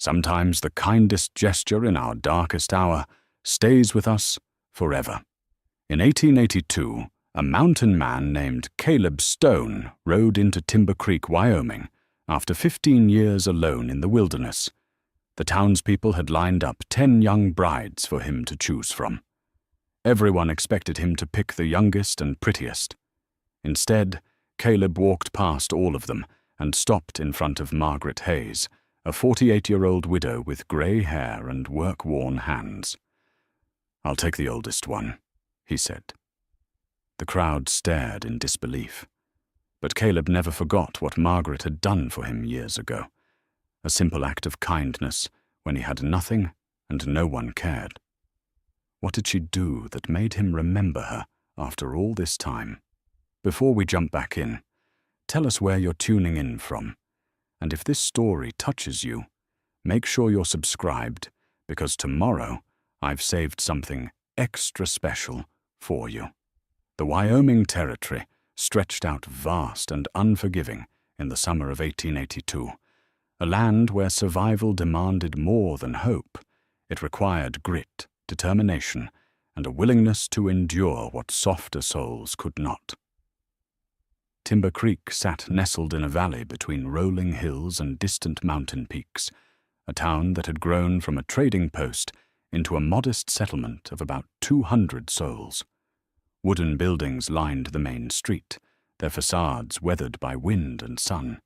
Sometimes the kindest gesture in our darkest hour stays with us forever. In 1882, a mountain man named Caleb Stone rode into Timber Creek, Wyoming, after 15 years alone in the wilderness. The townspeople had lined up 10 young brides for him to choose from. Everyone expected him to pick the youngest and prettiest. Instead, Caleb walked past all of them and stopped in front of Margaret Hayes, a 48-year-old widow with grey hair and work-worn hands. "I'll take the oldest one," he said. The crowd stared in disbelief. But Caleb never forgot what Margaret had done for him years ago. A simple act of kindness when he had nothing and no one cared. What did she do that made him remember her after all this time? Before we jump back in, tell us where you're tuning in from. And if this story touches you, make sure you're subscribed, because tomorrow I've saved something extra special for you. The Wyoming Territory stretched out vast and unforgiving in the summer of 1882, a land where survival demanded more than hope. It required grit, determination, and a willingness to endure what softer souls could not. Timber Creek sat nestled in a valley between rolling hills and distant mountain peaks, a town that had grown from a trading post into a modest settlement of about 200 souls. Wooden buildings lined the main street, their facades weathered by wind and sun,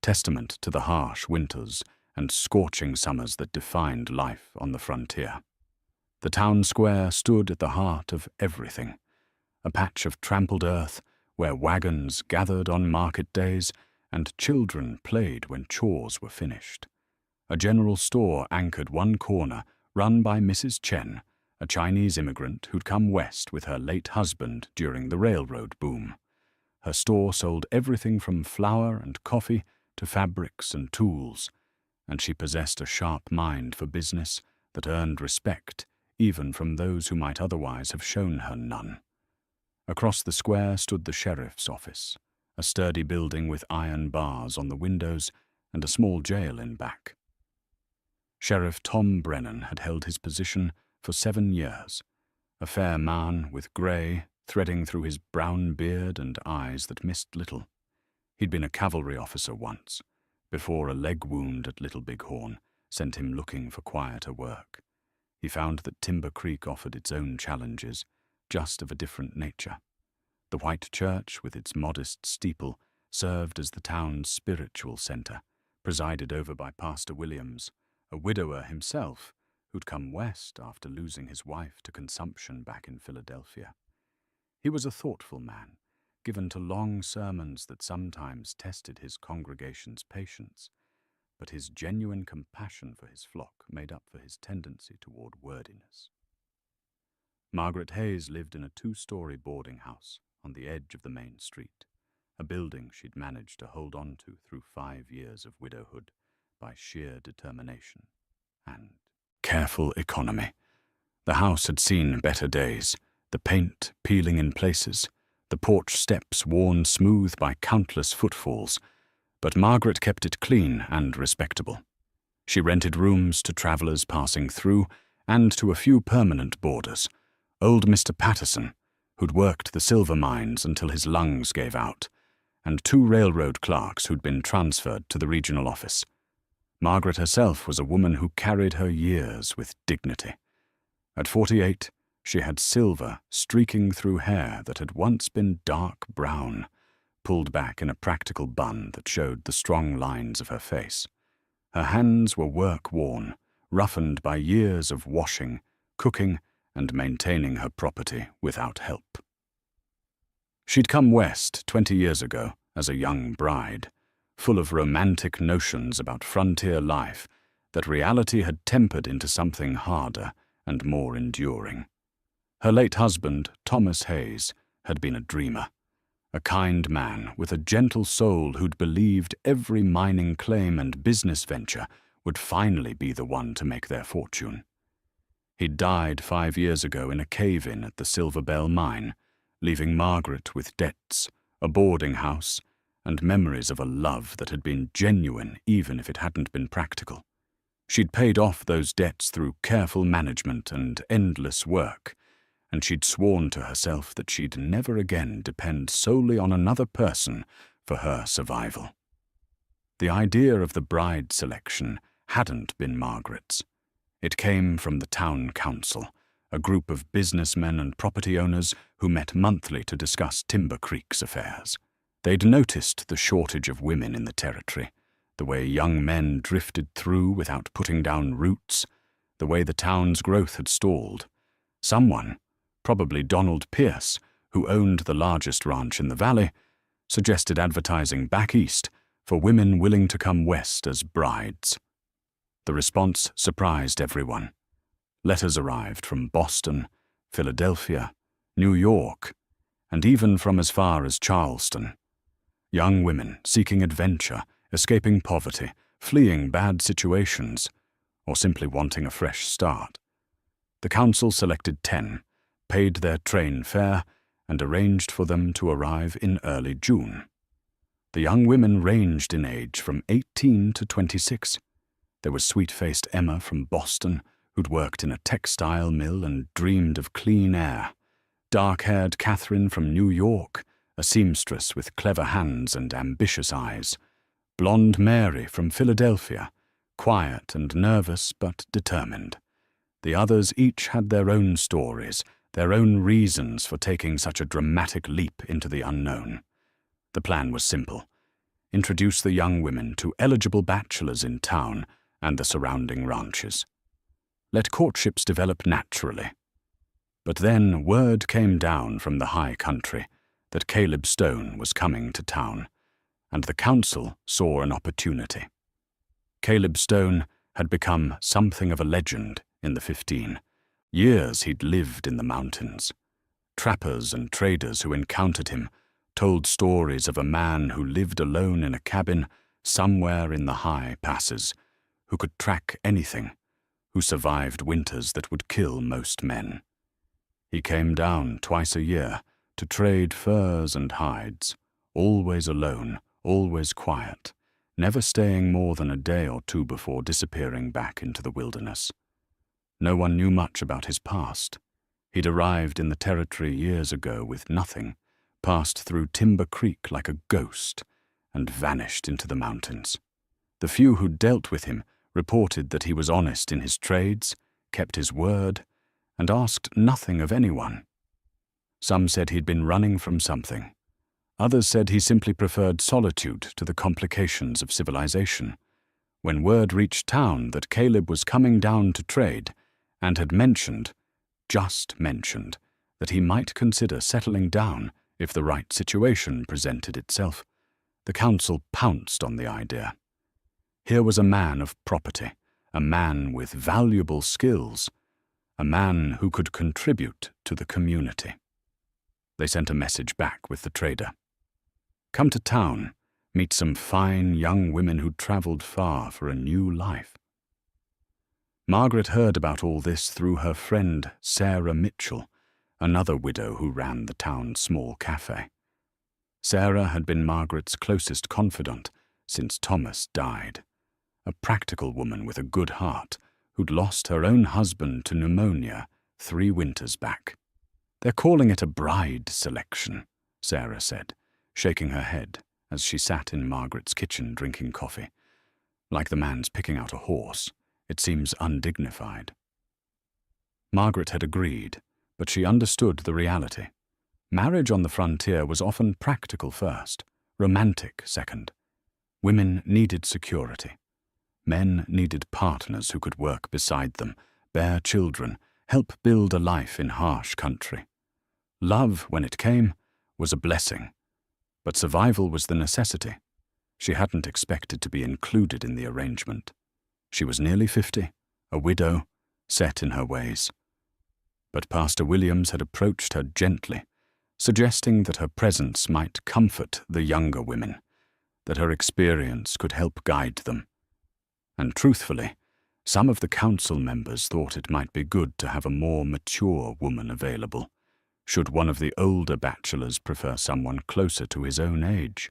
testament to the harsh winters and scorching summers that defined life on the frontier. The town square stood at the heart of everything, a patch of trampled earth where wagons gathered on market days and children played when chores were finished. A general store anchored one corner, run by Mrs. Chen, a Chinese immigrant who'd come west with her late husband during the railroad boom. Her store sold everything from flour and coffee to fabrics and tools, and she possessed a sharp mind for business that earned respect even from those who might otherwise have shown her none. Across the square stood the sheriff's office, a sturdy building with iron bars on the windows and a small jail in back. Sheriff Tom Brennan had held his position for 7 years, a fair man with grey threading through his brown beard and eyes that missed little. He'd been a cavalry officer once, before a leg wound at Little Bighorn sent him looking for quieter work. He found that Timber Creek offered its own challenges, just of a different nature. The white church, with its modest steeple, served as the town's spiritual center, presided over by Pastor Williams, a widower himself, who'd come west after losing his wife to consumption back in Philadelphia. He was a thoughtful man, given to long sermons that sometimes tested his congregation's patience, but his genuine compassion for his flock made up for his tendency toward wordiness. Margaret Hayes lived in a 2-story boarding house on the edge of the main street, a building she'd managed to hold on to through 5 years of widowhood by sheer determination and careful economy. The house had seen better days, the paint peeling in places, the porch steps worn smooth by countless footfalls, but Margaret kept it clean and respectable. She rented rooms to travelers passing through and to a few permanent boarders. Old Mr. Patterson, who'd worked the silver mines until his lungs gave out, and 2 railroad clerks who'd been transferred to the regional office. Margaret herself was a woman who carried her years with dignity. At 48, she had silver streaking through hair that had once been dark brown, pulled back in a practical bun that showed the strong lines of her face. Her hands were work-worn, roughened by years of washing, cooking, and maintaining her property without help. She'd come west 20 years ago as a young bride, full of romantic notions about frontier life that reality had tempered into something harder and more enduring. Her late husband, Thomas Hayes, had been a dreamer, a kind man with a gentle soul who'd believed every mining claim and business venture would finally be the one to make their fortune. He'd died 5 years ago in a cave-in at the Silver Bell mine, leaving Margaret with debts, a boarding house, and memories of a love that had been genuine even if it hadn't been practical. She'd paid off those debts through careful management and endless work, and she'd sworn to herself that she'd never again depend solely on another person for her survival. The idea of the bride selection hadn't been Margaret's. It came from the town council, a group of businessmen and property owners who met monthly to discuss Timber Creek's affairs. They'd noticed the shortage of women in the territory, the way young men drifted through without putting down roots, the way the town's growth had stalled. Someone, probably Donald Pierce, who owned the largest ranch in the valley, suggested advertising back east for women willing to come west as brides. The response surprised everyone. Letters arrived from Boston, Philadelphia, New York, and even from as far as Charleston. Young women seeking adventure, escaping poverty, fleeing bad situations, or simply wanting a fresh start. The council selected 10, paid their train fare, and arranged for them to arrive in early June. The young women ranged in age from 18 to 26. There was sweet-faced Emma from Boston, who'd worked in a textile mill and dreamed of clean air. Dark-haired Catherine from New York, a seamstress with clever hands and ambitious eyes. Blonde Mary from Philadelphia, quiet and nervous but determined. The others each had their own stories, their own reasons for taking such a dramatic leap into the unknown. The plan was simple. Introduce the young women to eligible bachelors in town and the surrounding ranches. Let courtships develop naturally. But then word came down from the high country that Caleb Stone was coming to town, and the council saw an opportunity. Caleb Stone had become something of a legend in the 15 years he'd lived in the mountains. Trappers and traders who encountered him told stories of a man who lived alone in a cabin somewhere in the high passes, who could track anything, who survived winters that would kill most men. He came down twice a year to trade furs and hides, always alone, always quiet, never staying more than a day or two before disappearing back into the wilderness. No one knew much about his past. He'd arrived in the territory years ago with nothing, passed through Timber Creek like a ghost, and vanished into the mountains. The few who'd dealt with him reported that he was honest in his trades, kept his word, and asked nothing of anyone. Some said he'd been running from something. Others said he simply preferred solitude to the complications of civilization. When word reached town that Caleb was coming down to trade, and had just mentioned, that he might consider settling down if the right situation presented itself, the council pounced on the idea. Here was a man of property, a man with valuable skills, a man who could contribute to the community. They sent a message back with the trader. Come to town, meet some fine young women who'd traveled far for a new life. Margaret heard about all this through her friend Sarah Mitchell, another widow who ran the town's small cafe. Sarah had been Margaret's closest confidant since Thomas died, a practical woman with a good heart who'd lost her own husband to pneumonia 3 winters back. They're calling it a bride selection, Sarah said, shaking her head as she sat in Margaret's kitchen drinking coffee. Like the man's picking out a horse, it seems undignified. Margaret had agreed, but she understood the reality. Marriage on the frontier was often practical first, romantic second. Women needed security. Men needed partners who could work beside them, bear children, help build a life in harsh country. Love, when it came, was a blessing, but survival was the necessity. She hadn't expected to be included in the arrangement. She was nearly 50, a widow, set in her ways. But Pastor Williams had approached her gently, suggesting that her presence might comfort the younger women, that her experience could help guide them. And truthfully, some of the council members thought it might be good to have a more mature woman available, should one of the older bachelors prefer someone closer to his own age.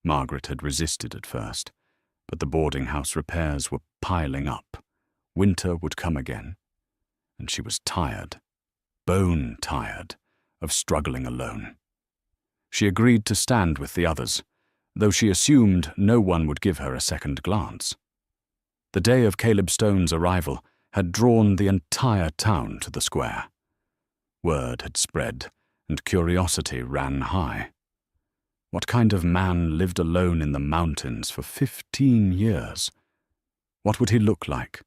Margaret had resisted at first, But the boarding house repairs were piling up. Winter would come again, and she was tired, bone tired, of struggling alone. She agreed to stand with the others, though she assumed no one would give her a second glance. The day of Caleb Stone's arrival had drawn the entire town to the square. Word had spread, and curiosity ran high. What kind of man lived alone in the mountains for 15 years? What would he look like?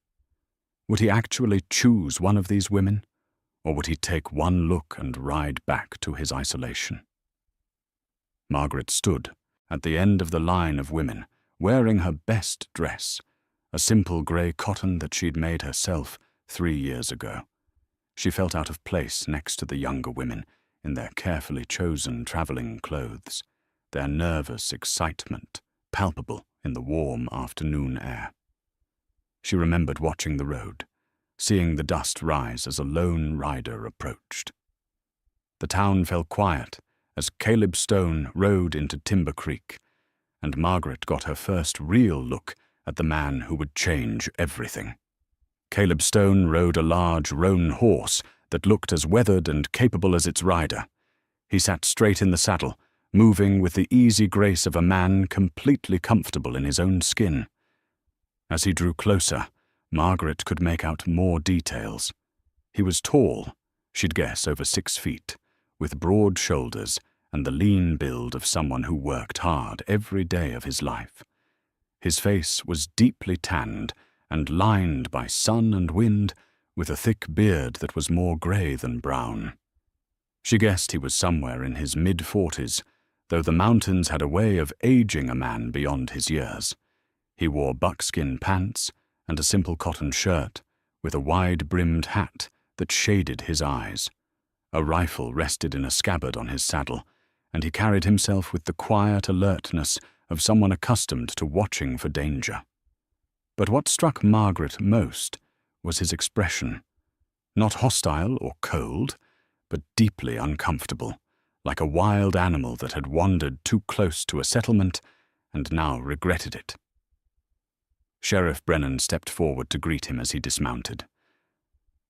Would he actually choose one of these women, or would he take one look and ride back to his isolation? Margaret stood at the end of the line of women, wearing her best dress, a simple grey cotton that she'd made herself 3 years ago. She felt out of place next to the younger women in their carefully chosen travelling clothes, their nervous excitement palpable in the warm afternoon air. She remembered watching the road, seeing the dust rise as a lone rider approached. The town fell quiet as Caleb Stone rode into Timber Creek, and Margaret got her first real look at the man who would change everything. Caleb Stone rode a large roan horse that looked as weathered and capable as its rider. He sat straight in the saddle, moving with the easy grace of a man completely comfortable in his own skin. As he drew closer, Margaret could make out more details. He was tall, she'd guess over 6 feet, with broad shoulders and the lean build of someone who worked hard every day of his life. His face was deeply tanned and lined by sun and wind, with a thick beard that was more grey than brown. She guessed he was somewhere in his mid-40s, though the mountains had a way of aging a man beyond his years. He wore buckskin pants and a simple cotton shirt, with a wide-brimmed hat that shaded his eyes. A rifle rested in a scabbard on his saddle, and he carried himself with the quiet alertness of someone accustomed to watching for danger. But what struck Margaret most was his expression, not hostile or cold, but deeply uncomfortable, like a wild animal that had wandered too close to a settlement and now regretted it. Sheriff Brennan stepped forward to greet him as he dismounted.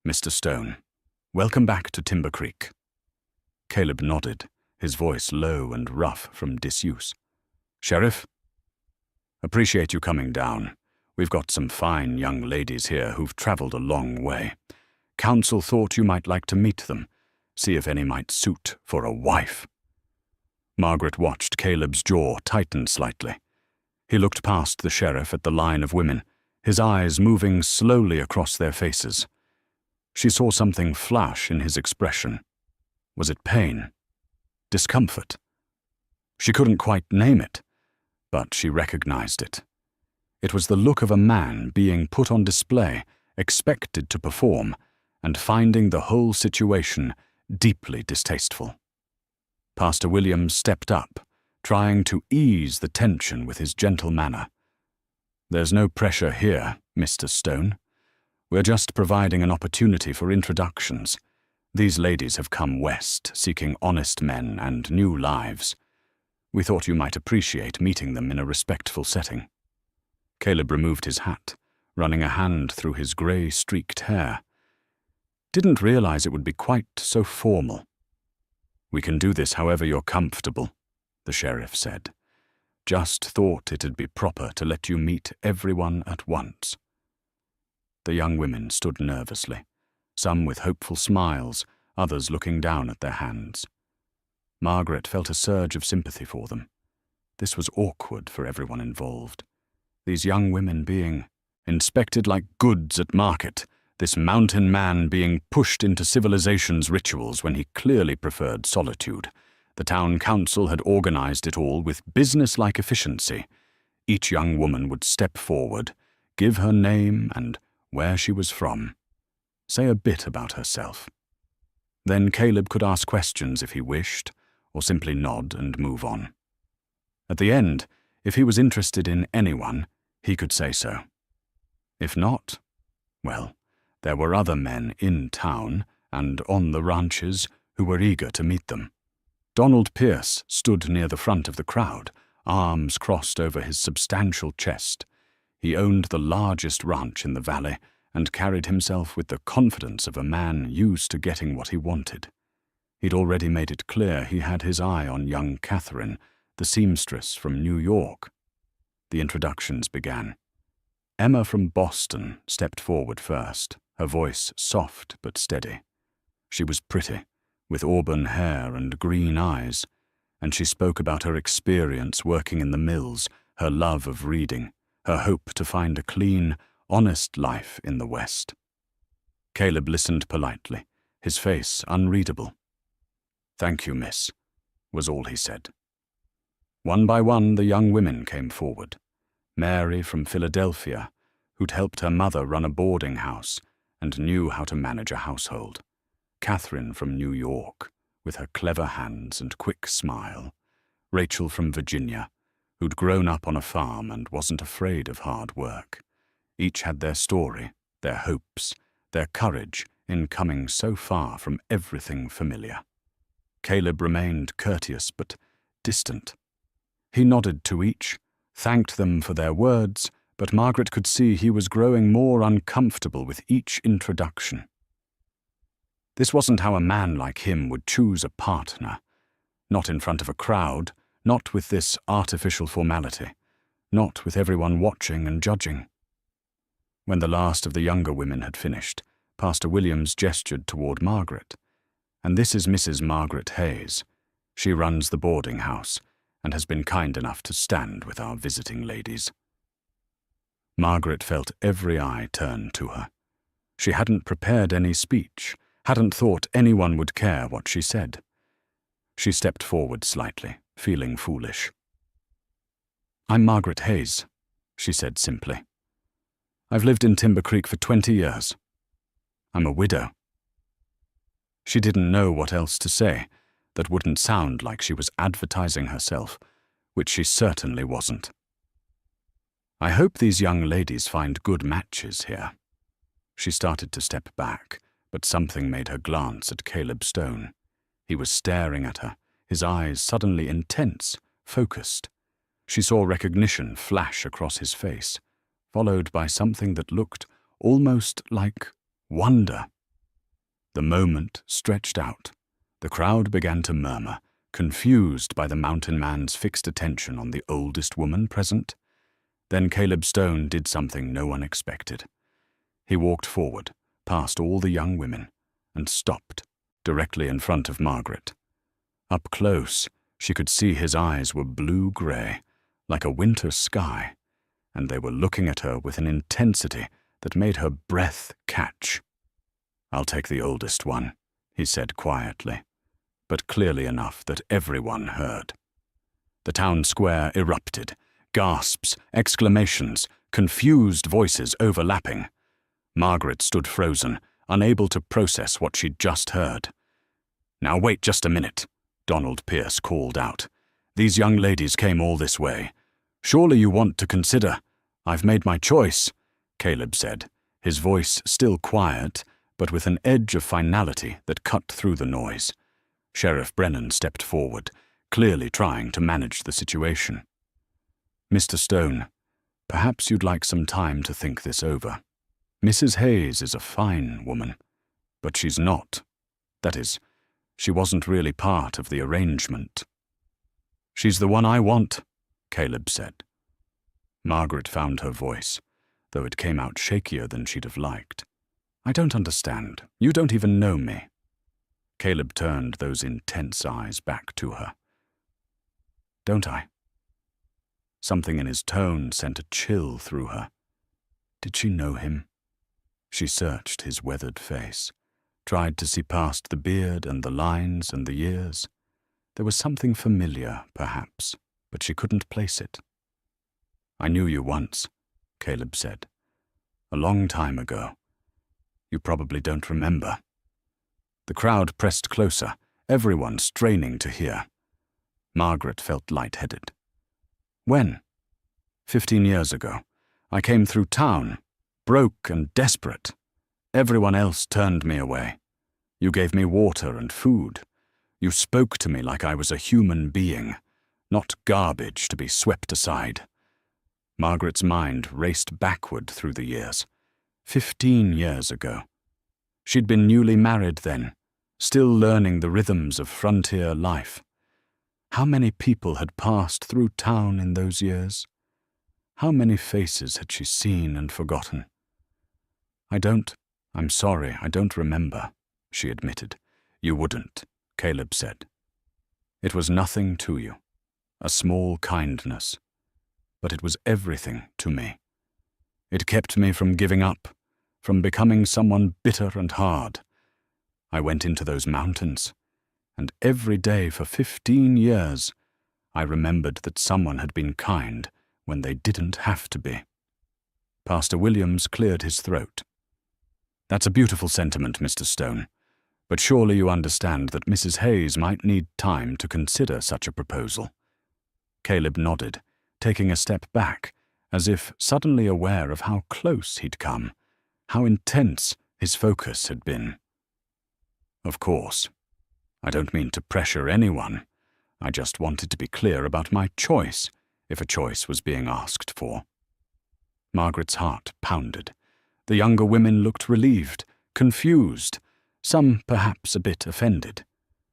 "Mr. Stone, welcome back to Timber Creek." Caleb nodded, his voice low and rough from disuse. "Sheriff? Appreciate you coming down. We've got some fine young ladies here who've travelled a long way. Council thought you might like to meet them, see if any might suit for a wife." Margaret watched Caleb's jaw tighten slightly. He looked past the sheriff at the line of women, his eyes moving slowly across their faces. She saw something flash in his expression. Was it pain? Discomfort? She couldn't quite name it, but she recognized it. It was the look of a man being put on display, expected to perform, and finding the whole situation deeply distasteful. Pastor Williams stepped up, trying to ease the tension with his gentle manner. "There's no pressure here, Mr. Stone. We're just providing an opportunity for introductions. These ladies have come west, seeking honest men and new lives. We thought you might appreciate meeting them in a respectful setting." Caleb removed his hat, running a hand through his grey-streaked hair. Didn't realize it would be quite so formal. "We can do this however you're comfortable," the sheriff said. "Just thought it'd be proper to let you meet everyone at once." The young women stood nervously, some with hopeful smiles, others looking down at their hands. Margaret felt a surge of sympathy for them. This was awkward for everyone involved. These young women being inspected like goods at market, this mountain man being pushed into civilization's rituals when he clearly preferred solitude. The town council had organized it all with business-like efficiency. Each young woman would step forward, give her name and where she was from, say a bit about herself. Then Caleb could ask questions if he wished, or simply nod and move on. At the end, if he was interested in anyone, he could say so. If not, well, there were other men in town and on the ranches who were eager to meet them. Donald Pierce stood near the front of the crowd, arms crossed over his substantial chest. He owned the largest ranch in the valley and carried himself with the confidence of a man used to getting what he wanted. He'd already made it clear he had his eye on young Catherine, the seamstress from New York. The introductions began. Emma from Boston stepped forward first, her voice soft but steady. She was pretty, with auburn hair and green eyes, and she spoke about her experience working in the mills, her love of reading, her hope to find a clean, honest life in the West. Caleb listened politely, his face unreadable. "Thank you, miss," was all he said. One by one, the young women came forward. Mary from Philadelphia, who'd helped her mother run a boarding house and knew how to manage a household. Catherine from New York, with her clever hands and quick smile. Rachel from Virginia, who'd grown up on a farm and wasn't afraid of hard work. Each had their story, their hopes, their courage in coming so far from everything familiar. Caleb remained courteous but distant. He nodded to each, thanked them for their words, but Margaret could see he was growing more uncomfortable with each introduction. This wasn't how a man like him would choose a partner. Not in front of a crowd, not with this artificial formality, not with everyone watching and judging. When the last of the younger women had finished, Pastor Williams gestured toward Margaret. "And this is Mrs. Margaret Hayes. She runs the boarding house and has been kind enough to stand with our visiting ladies." Margaret felt every eye turn to her. She hadn't prepared any speech, hadn't thought anyone would care what she said. She stepped forward slightly, feeling foolish. "I'm Margaret Hayes," she said simply. "I've lived in Timber Creek for 20 years. I'm a widow." She didn't know what else to say that wouldn't sound like she was advertising herself, which she certainly wasn't. "I hope these young ladies find good matches here." She started to step back, but something made her glance at Caleb Stone. He was staring at her, his eyes suddenly intense, focused. She saw recognition flash across his face, followed by something that looked almost like wonder. The moment stretched out. The crowd began to murmur, confused by the mountain man's fixed attention on the oldest woman present. Then Caleb Stone did something no one expected. He walked forward, past all the young women, and stopped, directly in front of Margaret. Up close, she could see his eyes were blue-gray, like a winter sky, and they were looking at her with an intensity that made her breath catch. "I'll take the oldest one," he said quietly, but clearly enough that everyone heard. The town square erupted, gasps, exclamations, confused voices overlapping. Margaret stood frozen, unable to process what she'd just heard. "Now wait just a minute," Donald Pierce called out. "These young ladies came all this way. Surely you want to consider—" "I've made my choice," Caleb said, his voice still quiet, but with an edge of finality that cut through the noise. Sheriff Brennan stepped forward, clearly trying to manage the situation. "Mr. Stone, perhaps you'd like some time to think this over. Mrs. Hayes is a fine woman, but she's not. That is, she wasn't really part of the arrangement." "She's the one I want," Caleb said. Margaret found her voice, though it came out shakier than she'd have liked. "I don't understand. You don't even know me." Caleb turned those intense eyes back to her. "Don't I?" Something in his tone sent a chill through her. Did she know him? She searched his weathered face, tried to see past the beard and the lines and the years. There was something familiar, perhaps, but she couldn't place it. "I knew you once," Caleb said. "A long time ago. You probably don't remember." The crowd pressed closer, everyone straining to hear. Margaret felt lightheaded. "When?" 15 years ago. I came through town, broke and desperate. Everyone else turned me away. You gave me water and food. You spoke to me like I was a human being, not garbage to be swept aside." Margaret's mind raced backward through the years. 15 years ago. She'd been newly married then, still learning the rhythms of frontier life. How many people had passed through town in those years? How many faces had she seen and forgotten? I'm sorry, I don't remember, she admitted. You wouldn't, Caleb said. It was nothing to you, a small kindness, but it was everything to me. It kept me from giving up, from becoming someone bitter and hard. I went into those mountains, and every day for 15 years, I remembered that someone had been kind when they didn't have to be. Pastor Williams cleared his throat. That's a beautiful sentiment, Mr. Stone, but surely you understand that Mrs. Hayes might need time to consider such a proposal. Caleb nodded, taking a step back, as if suddenly aware of how close he'd come, how intense his focus had been. Of course. I don't mean to pressure anyone. I just wanted to be clear about my choice, if a choice was being asked for. Margaret's heart pounded. The younger women looked relieved, confused, some perhaps a bit offended.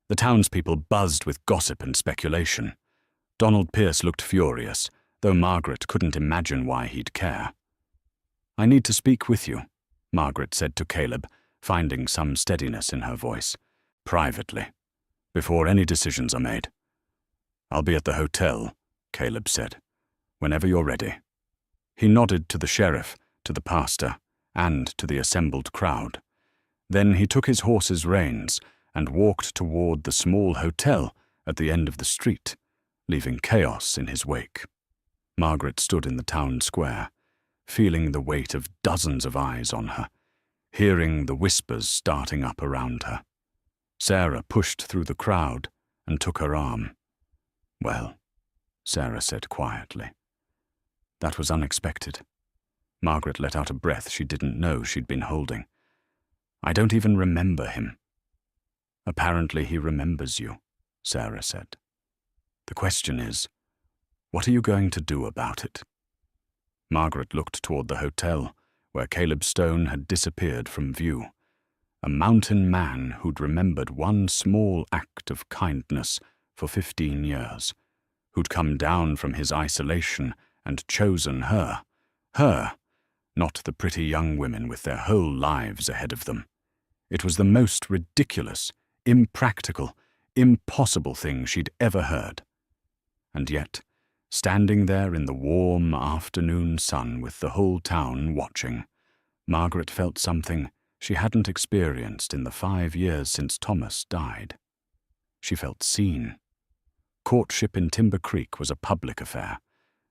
The townspeople buzzed with gossip and speculation. Donald Pierce looked furious, though Margaret couldn't imagine why he'd care. I need to speak with you, Margaret said to Caleb, finding some steadiness in her voice. Privately, before any decisions are made. I'll be at the hotel, Caleb said, whenever you're ready. He nodded to the sheriff, to the pastor, and to the assembled crowd. Then he took his horse's reins and walked toward the small hotel at the end of the street, leaving chaos in his wake. Margaret stood in the town square, feeling the weight of dozens of eyes on her, hearing the whispers starting up around her. Sarah pushed through the crowd and took her arm. Well, Sarah said quietly. That was unexpected. Margaret let out a breath she didn't know she'd been holding. I don't even remember him. Apparently he remembers you, Sarah said. The question is, what are you going to do about it? Margaret looked toward the hotel, where Caleb Stone had disappeared from view. A mountain man who'd remembered one small act of kindness for 15 years, who'd come down from his isolation and chosen her, not the pretty young women with their whole lives ahead of them. It was the most ridiculous, impractical, impossible thing she'd ever heard. And yet, standing there in the warm afternoon sun with the whole town watching, Margaret felt something she hadn't experienced in the 5 years since Thomas died. She felt seen. Courtship in Timber Creek was a public affair.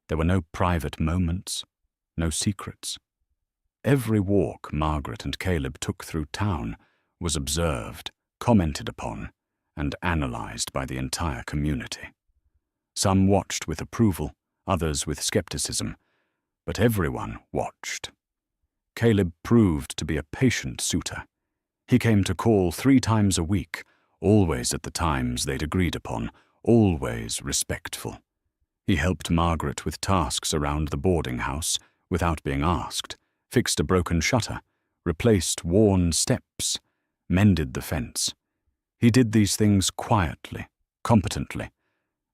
There were no private moments, no secrets. Every walk Margaret and Caleb took through town was observed, commented upon, and analyzed by the entire community. Some watched with approval, others with skepticism, but everyone watched. Caleb proved to be a patient suitor. He came to call 3 times a week, always at the times they'd agreed upon, always respectful. He helped Margaret with tasks around the boarding house without being asked, fixed a broken shutter, replaced worn steps, mended the fence. He did these things quietly, competently,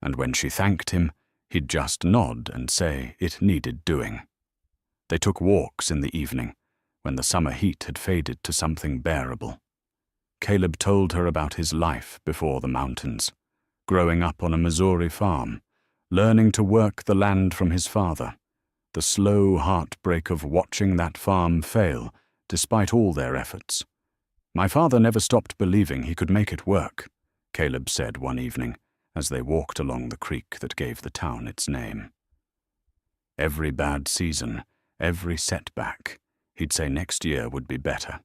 and when she thanked him, he'd just nod and say it needed doing. They took walks in the evening, when the summer heat had faded to something bearable. Caleb told her about his life before the mountains, growing up on a Missouri farm, learning to work the land from his father, the slow heartbreak of watching that farm fail despite all their efforts. My father never stopped believing he could make it work, Caleb said one evening as they walked along the creek that gave the town its name. Every bad season, every setback, he'd say next year would be better.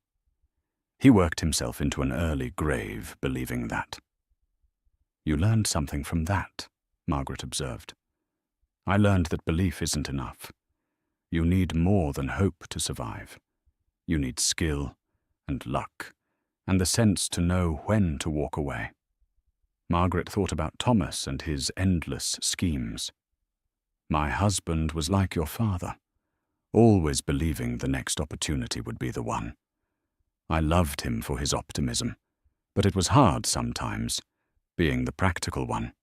He worked himself into an early grave believing that. You learned something from that, Margaret observed. I learned that belief isn't enough. You need more than hope to survive. You need skill and luck, and the sense to know when to walk away. Margaret thought about Thomas and his endless schemes. My husband was like your father, always believing the next opportunity would be the one. I loved him for his optimism, but it was hard sometimes, being the practical one.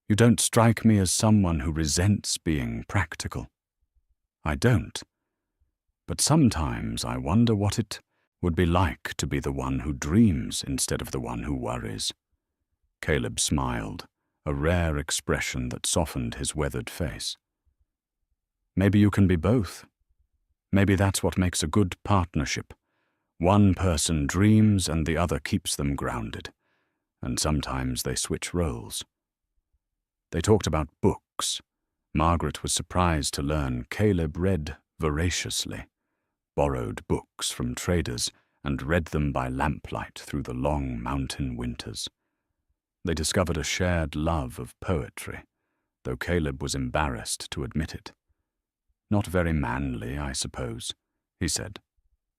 You don't strike me as someone who resents being practical. I don't. But sometimes I wonder what it would be like to be the one who dreams instead of the one who worries. Caleb smiled, a rare expression that softened his weathered face. Maybe you can be both. Maybe that's what makes a good partnership. One person dreams and the other keeps them grounded, and sometimes they switch roles. They talked about books. Margaret was surprised to learn Caleb read voraciously, borrowed books from traders and read them by lamplight through the long mountain winters. They discovered a shared love of poetry, though Caleb was embarrassed to admit it. Not very manly, I suppose, he said.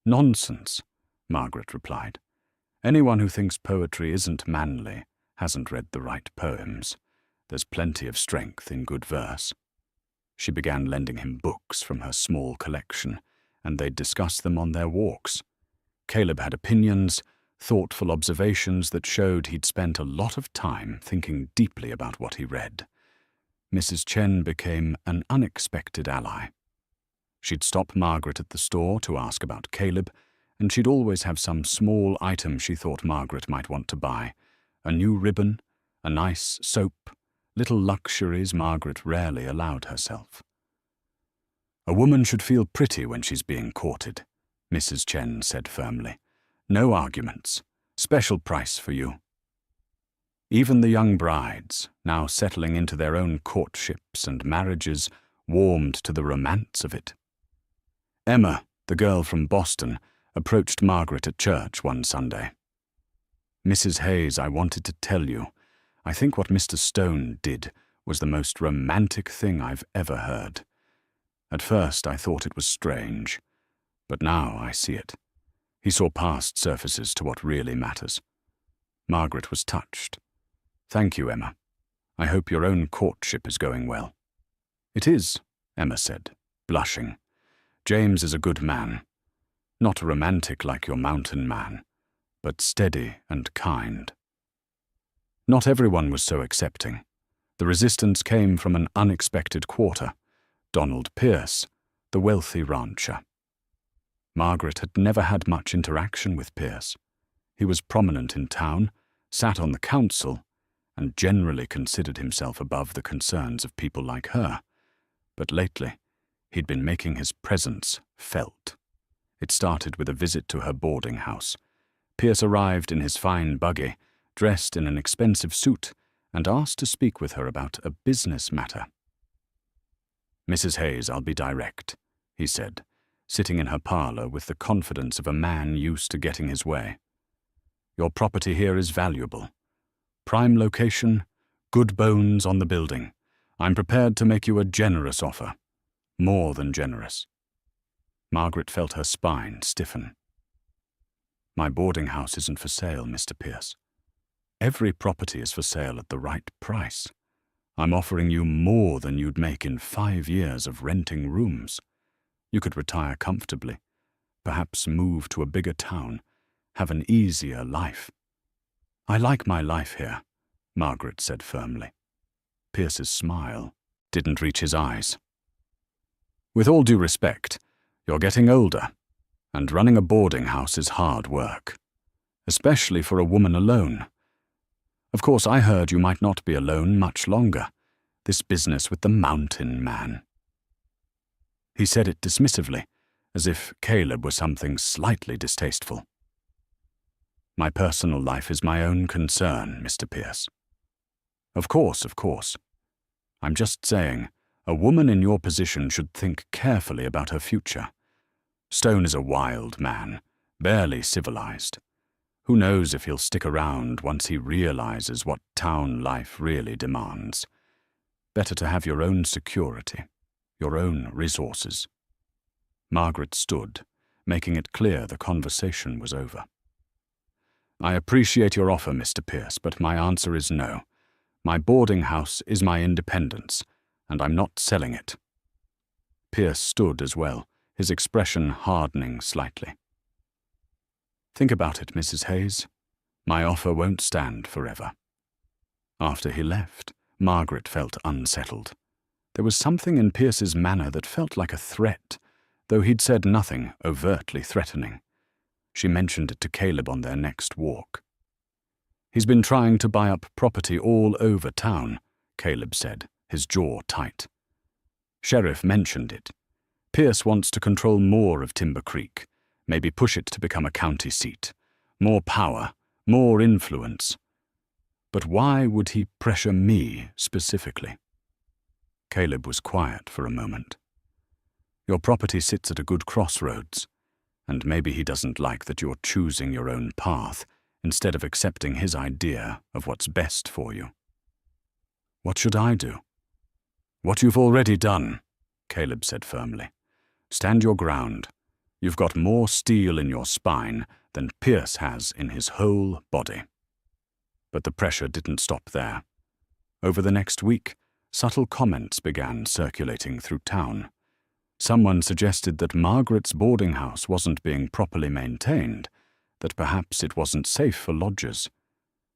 Nonsense, Margaret replied. Anyone who thinks poetry isn't manly hasn't read the right poems. There's plenty of strength in good verse. She began lending him books from her small collection, and they'd discuss them on their walks. Caleb had opinions, thoughtful observations that showed he'd spent a lot of time thinking deeply about what he read. Mrs. Chen became an unexpected ally. She'd stop Margaret at the store to ask about Caleb, and she'd always have some small item she thought Margaret might want to buy. A new ribbon, a nice soap, little luxuries Margaret rarely allowed herself. A woman should feel pretty when she's being courted, Mrs. Chen said firmly. No arguments. Special price for you. Even the young brides, now settling into their own courtships and marriages, warmed to the romance of it. Emma, the girl from Boston, approached Margaret at church one Sunday. Mrs. Hayes, I wanted to tell you, I think what Mr. Stone did was the most romantic thing I've ever heard. At first I thought it was strange, but now I see it. He saw past surfaces to what really matters. Margaret was touched. Thank you, Emma. I hope your own courtship is going well. It is, Emma said, blushing. James is a good man. Not romantic like your mountain man, but steady and kind. Not everyone was so accepting. The resistance came from an unexpected quarter, Donald Pierce, the wealthy rancher. Margaret had never had much interaction with Pierce. He was prominent in town, sat on the council, and generally considered himself above the concerns of people like her. But lately, he'd been making his presence felt. It started with a visit to her boarding house. Pierce arrived in his fine buggy, dressed in an expensive suit, and asked to speak with her about a business matter. Mrs. Hayes, I'll be direct, he said, sitting in her parlor with the confidence of a man used to getting his way. Your property here is valuable. Prime location, good bones on the building. I'm prepared to make you a generous offer. More than generous. Margaret felt her spine stiffen. My boarding house isn't for sale, Mr. Pierce. Every property is for sale at the right price. I'm offering you more than you'd make in 5 years of renting rooms. You could retire comfortably, perhaps move to a bigger town, have an easier life. I like my life here, Margaret said firmly. Pierce's smile didn't reach his eyes. With all due respect, you're getting older, and running a boarding house is hard work, especially for a woman alone. Of course, I heard you might not be alone much longer. This business with the mountain man. He said it dismissively, as if Caleb were something slightly distasteful. My personal life is my own concern, Mr. Pierce. Of course. I'm just saying, a woman in your position should think carefully about her future. Stone is a wild man, barely civilized. Who knows if he'll stick around once he realizes what town life really demands. Better to have your own security, your own resources. Margaret stood, making it clear the conversation was over. I appreciate your offer, Mr. Pierce, but my answer is no. My boarding house is my independence, and I'm not selling it." Pierce stood as well, his expression hardening slightly. "Think about it, Mrs. Hayes. My offer won't stand forever." After he left, Margaret felt unsettled. There was something in Pierce's manner that felt like a threat, though he'd said nothing overtly threatening. She mentioned it to Caleb on their next walk. "He's been trying to buy up property all over town," Caleb said, his jaw tight. Sheriff mentioned it. "Pierce wants to control more of Timber Creek, maybe push it to become a county seat. More power, more influence. But why would he pressure me specifically?" Caleb was quiet for a moment. "Your property sits at a good crossroads, and maybe he doesn't like that you're choosing your own path instead of accepting his idea of what's best for you." "What should I do?" "What you've already done," Caleb said firmly. "Stand your ground. You've got more steel in your spine than Pierce has in his whole body." But the pressure didn't stop there. Over the next week, subtle comments began circulating through town. Someone suggested that Margaret's boarding house wasn't being properly maintained, that perhaps it wasn't safe for lodgers.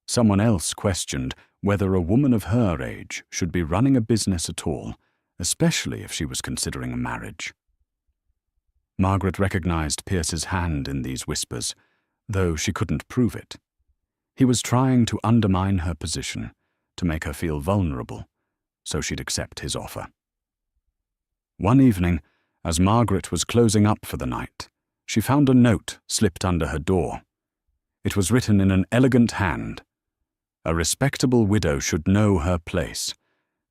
Someone else questioned whether a woman of her age should be running a business at all, especially if she was considering a marriage. Margaret recognized Pierce's hand in these whispers, though she couldn't prove it. He was trying to undermine her position, to make her feel vulnerable, so she'd accept his offer. One evening, as Margaret was closing up for the night, she found a note slipped under her door. It was written in an elegant hand. "A respectable widow should know her place.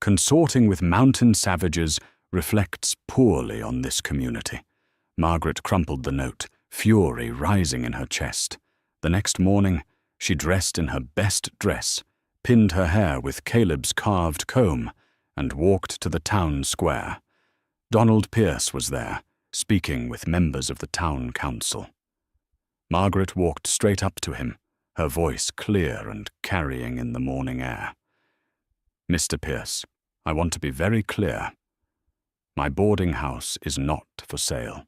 Consorting with mountain savages reflects poorly on this community." Margaret crumpled the note, fury rising in her chest. The next morning, she dressed in her best dress, pinned her hair with Caleb's carved comb, and walked to the town square. Donald Pierce was there, speaking with members of the town council. Margaret walked straight up to him, her voice clear and carrying in the morning air. "Mr. Pierce, I want to be very clear. My boarding house is not for sale.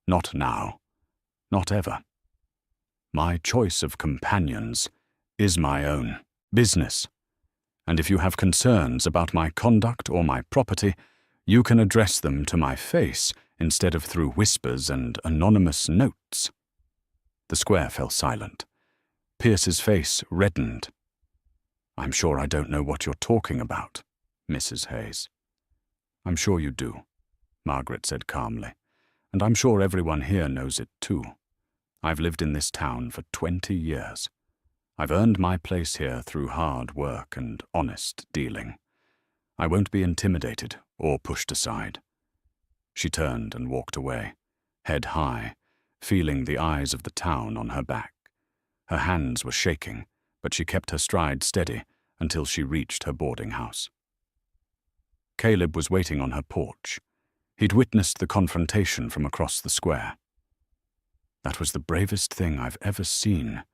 Not now. Not ever. My choice of companions is my own business. And if you have concerns about my conduct or my property, you can address them to my face instead of through whispers and anonymous notes." The square fell silent. Pierce's face reddened. "I'm sure I don't know what you're talking about, Mrs. Hayes." "I'm sure you do," Margaret said calmly. "And I'm sure everyone here knows it too. I've lived in this town for 20 years. I've earned my place here through hard work and honest dealing. I won't be intimidated or pushed aside." She turned and walked away, head high, feeling the eyes of the town on her back. Her hands were shaking, but she kept her stride steady until she reached her boarding house. Caleb was waiting on her porch. He'd witnessed the confrontation from across the square. "That was the bravest thing I've ever seen,"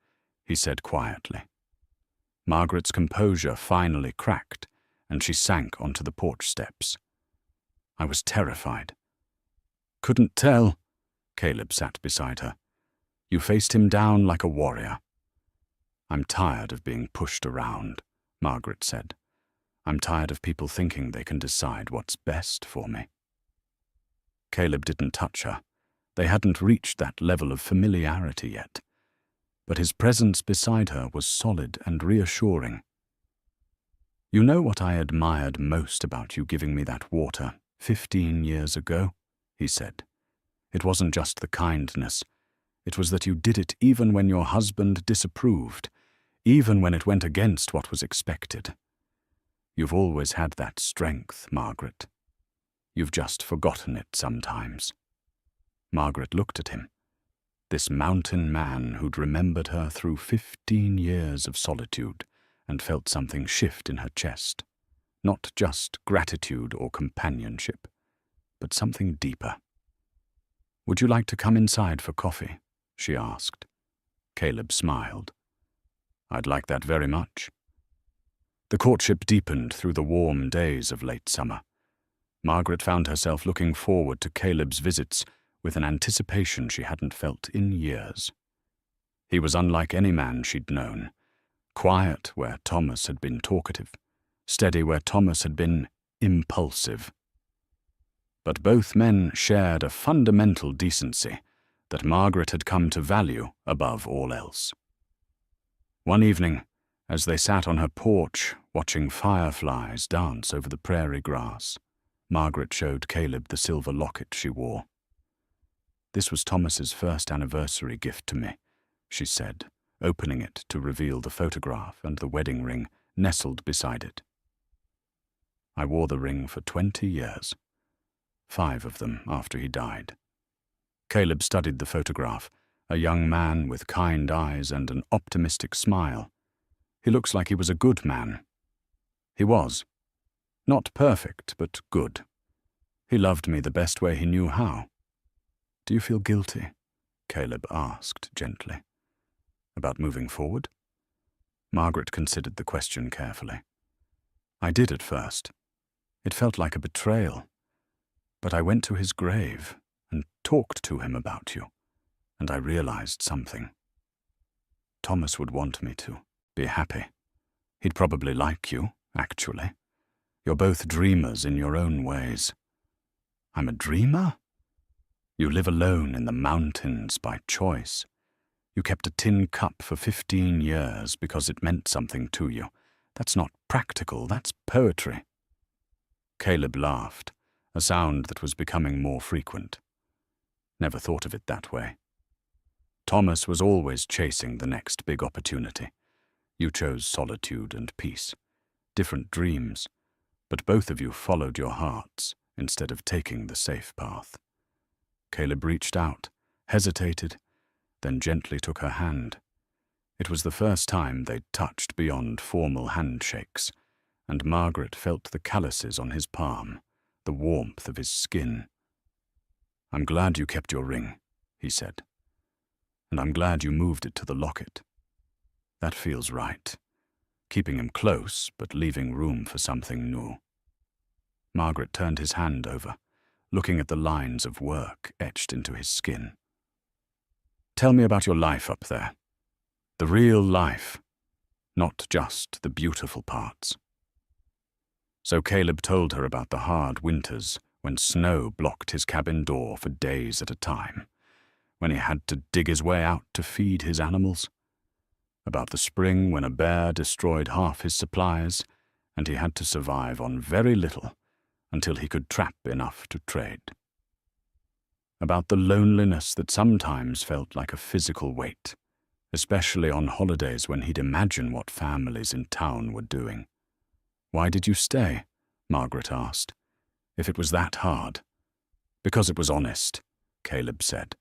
he said quietly. Margaret's composure finally cracked, and she sank onto the porch steps. "I was terrified." "Couldn't tell." Caleb sat beside her. "You faced him down like a warrior." "I'm tired of being pushed around," Margaret said. "I'm tired of people thinking they can decide what's best for me." Caleb didn't touch her. They hadn't reached that level of familiarity yet. But his presence beside her was solid and reassuring. "You know what I admired most about you giving me that water 15 years ago?" he said. "It wasn't just the kindness. It was that you did it even when your husband disapproved, even when it went against what was expected. You've always had that strength, Margaret. You've just forgotten it sometimes." Margaret looked at him. This mountain man who'd remembered her through 15 years of solitude, and felt something shift in her chest. Not just gratitude or companionship, but something deeper. "Would you like to come inside for coffee?" she asked. Caleb smiled. "I'd like that very much." The courtship deepened through the warm days of late summer. Margaret found herself looking forward to Caleb's visits with an anticipation she hadn't felt in years. He was unlike any man she'd known, quiet where Thomas had been talkative, steady where Thomas had been impulsive. But both men shared a fundamental decency that Margaret had come to value above all else. One evening, as they sat on her porch watching fireflies dance over the prairie grass, Margaret showed Caleb the silver locket she wore. "This was Thomas's first anniversary gift to me," she said, opening it to reveal the photograph and the wedding ring nestled beside it. "I wore the ring for 20 years, 5 of them after he died." Caleb studied the photograph, a young man with kind eyes and an optimistic smile. "He looks like he was a good man." He was. Not perfect, but good. He loved me the best way he knew how. "Do you feel guilty?" Caleb asked gently. "About moving forward?" Margaret considered the question carefully. "I did at first. It felt like a betrayal. But I went to his grave and talked to him about you, and I realized something. Thomas would want me to be happy. He'd probably like you, actually. You're both dreamers in your own ways." "I'm a dreamer?" "You live alone in the mountains by choice. You kept a tin cup for 15 years because it meant something to you. That's not practical, that's poetry." Caleb laughed, a sound that was becoming more frequent. "Never thought of it that way. Thomas was always chasing the next big opportunity. You chose solitude and peace, different dreams, but both of you followed your hearts instead of taking the safe path." Caleb reached out, hesitated, then gently took her hand. It was the first time they'd touched beyond formal handshakes, and Margaret felt the calluses on his palm, the warmth of his skin. "I'm glad you kept your ring," he said. "And I'm glad you moved it to the locket. That feels right. Keeping him close, but leaving room for something new." Margaret turned his hand over, looking at the lines of work etched into his skin. "Tell me about your life up there. The real life, not just the beautiful parts." So Caleb told her about the hard winters when snow blocked his cabin door for days at a time, when he had to dig his way out to feed his animals, about the spring when a bear destroyed half his supplies and he had to survive on very little until he could trap enough to trade, about the loneliness that sometimes felt like a physical weight, especially on holidays when he'd imagine what families in town were doing. "Why did you stay?" Margaret asked. "If it was that hard." "Because it was honest," Caleb said.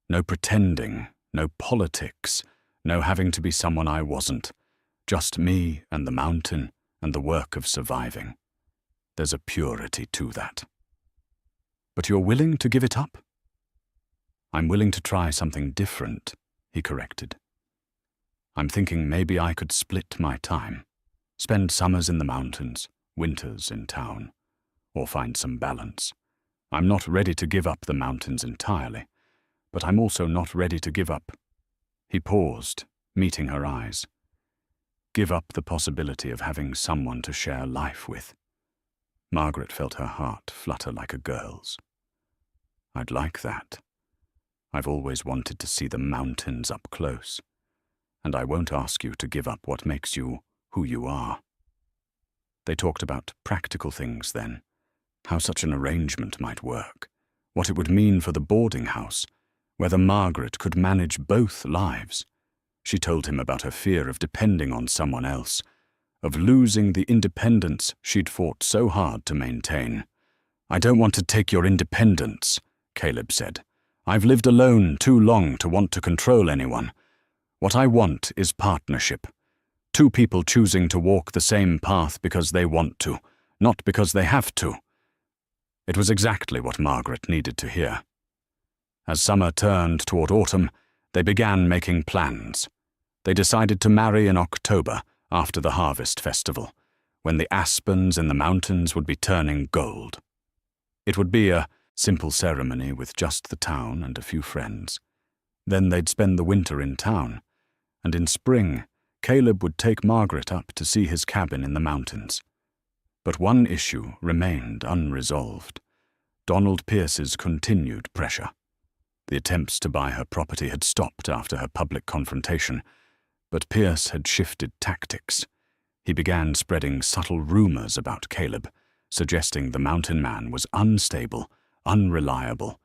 "No pretending, no politics, no having to be someone I wasn't. Just me and the mountain and the work of surviving. There's a purity to that." "But you're willing to give it up?" "I'm willing to try something different," he corrected. "I'm thinking maybe I could split my time, spend summers in the mountains, winters in town, or find some balance. I'm not ready to give up the mountains entirely, but I'm also not ready to give up." He paused, meeting her eyes. "Give up the possibility of having someone to share life with." Margaret felt her heart flutter like a girl's. "I'd like that. I've always wanted to see the mountains up close, and I won't ask you to give up what makes you who you are." They talked about practical things then, how such an arrangement might work, what it would mean for the boarding house, whether Margaret could manage both lives. She told him about her fear of depending on someone else, of losing the independence she'd fought so hard to maintain. "I don't want to take your independence," Caleb said. "I've lived alone too long to want to control anyone. What I want is partnership. 2 people choosing to walk the same path because they want to, not because they have to." It was exactly what Margaret needed to hear. As summer turned toward autumn, they began making plans. They decided to marry in October after the harvest festival, when the aspens in the mountains would be turning gold. It would be a simple ceremony with just the town and a few friends. Then they'd spend the winter in town, and in spring, Caleb would take Margaret up to see his cabin in the mountains. But one issue remained unresolved: Donald Pierce's continued pressure. The attempts to buy her property had stopped after her public confrontation, but Pierce had shifted tactics. He began spreading subtle rumors about Caleb, suggesting the mountain man was unstable, unreliable,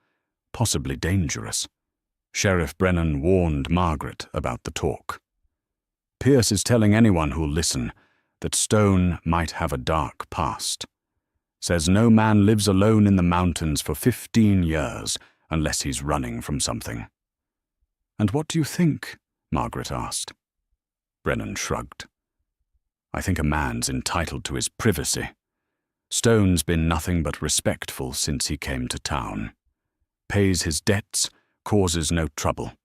possibly dangerous. Sheriff Brennan warned Margaret about the talk. Pierce is telling anyone who'll listen that Stone might have a dark past. Says no man lives alone in the mountains for 15 years unless he's running from something. "And what do you think?" Margaret asked. Brennan shrugged. "I think a man's entitled to his privacy. Stone's been nothing but respectful since he came to town. Pays his debts, causes no trouble.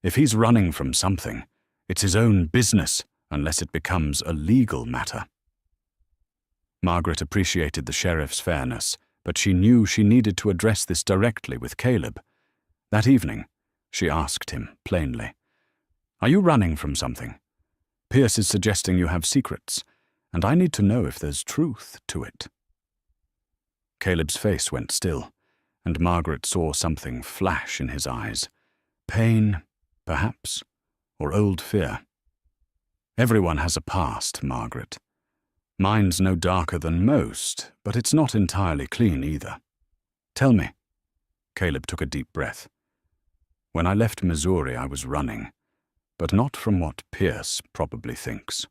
If he's running from something, it's his own business unless it becomes a legal matter." Margaret appreciated the sheriff's fairness, but she knew she needed to address this directly with Caleb. That evening, she asked him plainly, "Are you running from something? Pierce is suggesting you have secrets, and I need to know if there's truth to it." Caleb's face went still, and Margaret saw something flash in his eyes. Pain, perhaps, or old fear. "Everyone has a past, Margaret. Mine's no darker than most, but it's not entirely clean either. Tell me." Caleb took a deep breath. "When I left Missouri, I was running, but not from what Pierce probably thinks.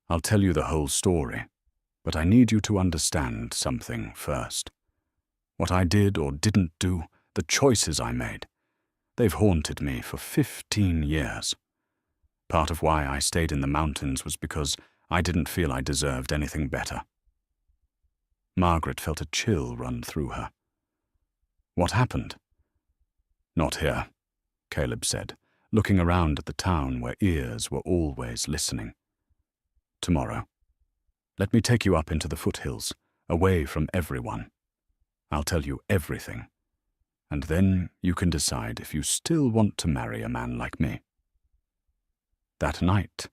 I'll tell you the whole story, but I need you to understand something first. What I did or didn't do, the choices I made, they've haunted me for 15 years. Part of why I stayed in the mountains was because I didn't feel I deserved anything better." Margaret felt a chill run through her. "What happened?" "Not here," Caleb said, looking around at the town where ears were always listening. "Tomorrow. Let me take you up into the foothills, away from everyone. I'll tell you everything, and then you can decide if you still want to marry a man like me." That night,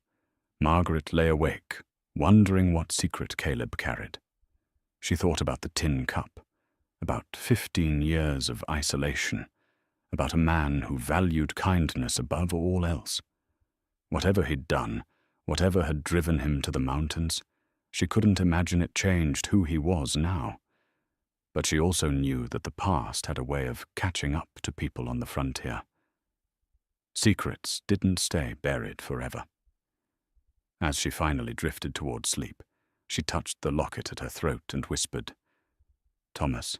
Margaret lay awake, wondering what secret Caleb carried. She thought about the tin cup, about 15 years of isolation, about a man who valued kindness above all else. Whatever he'd done, whatever had driven him to the mountains, she couldn't imagine it changed who he was now. But she also knew that the past had a way of catching up to people on the frontier. Secrets didn't stay buried forever. As she finally drifted toward sleep, she touched the locket at her throat and whispered, "Thomas,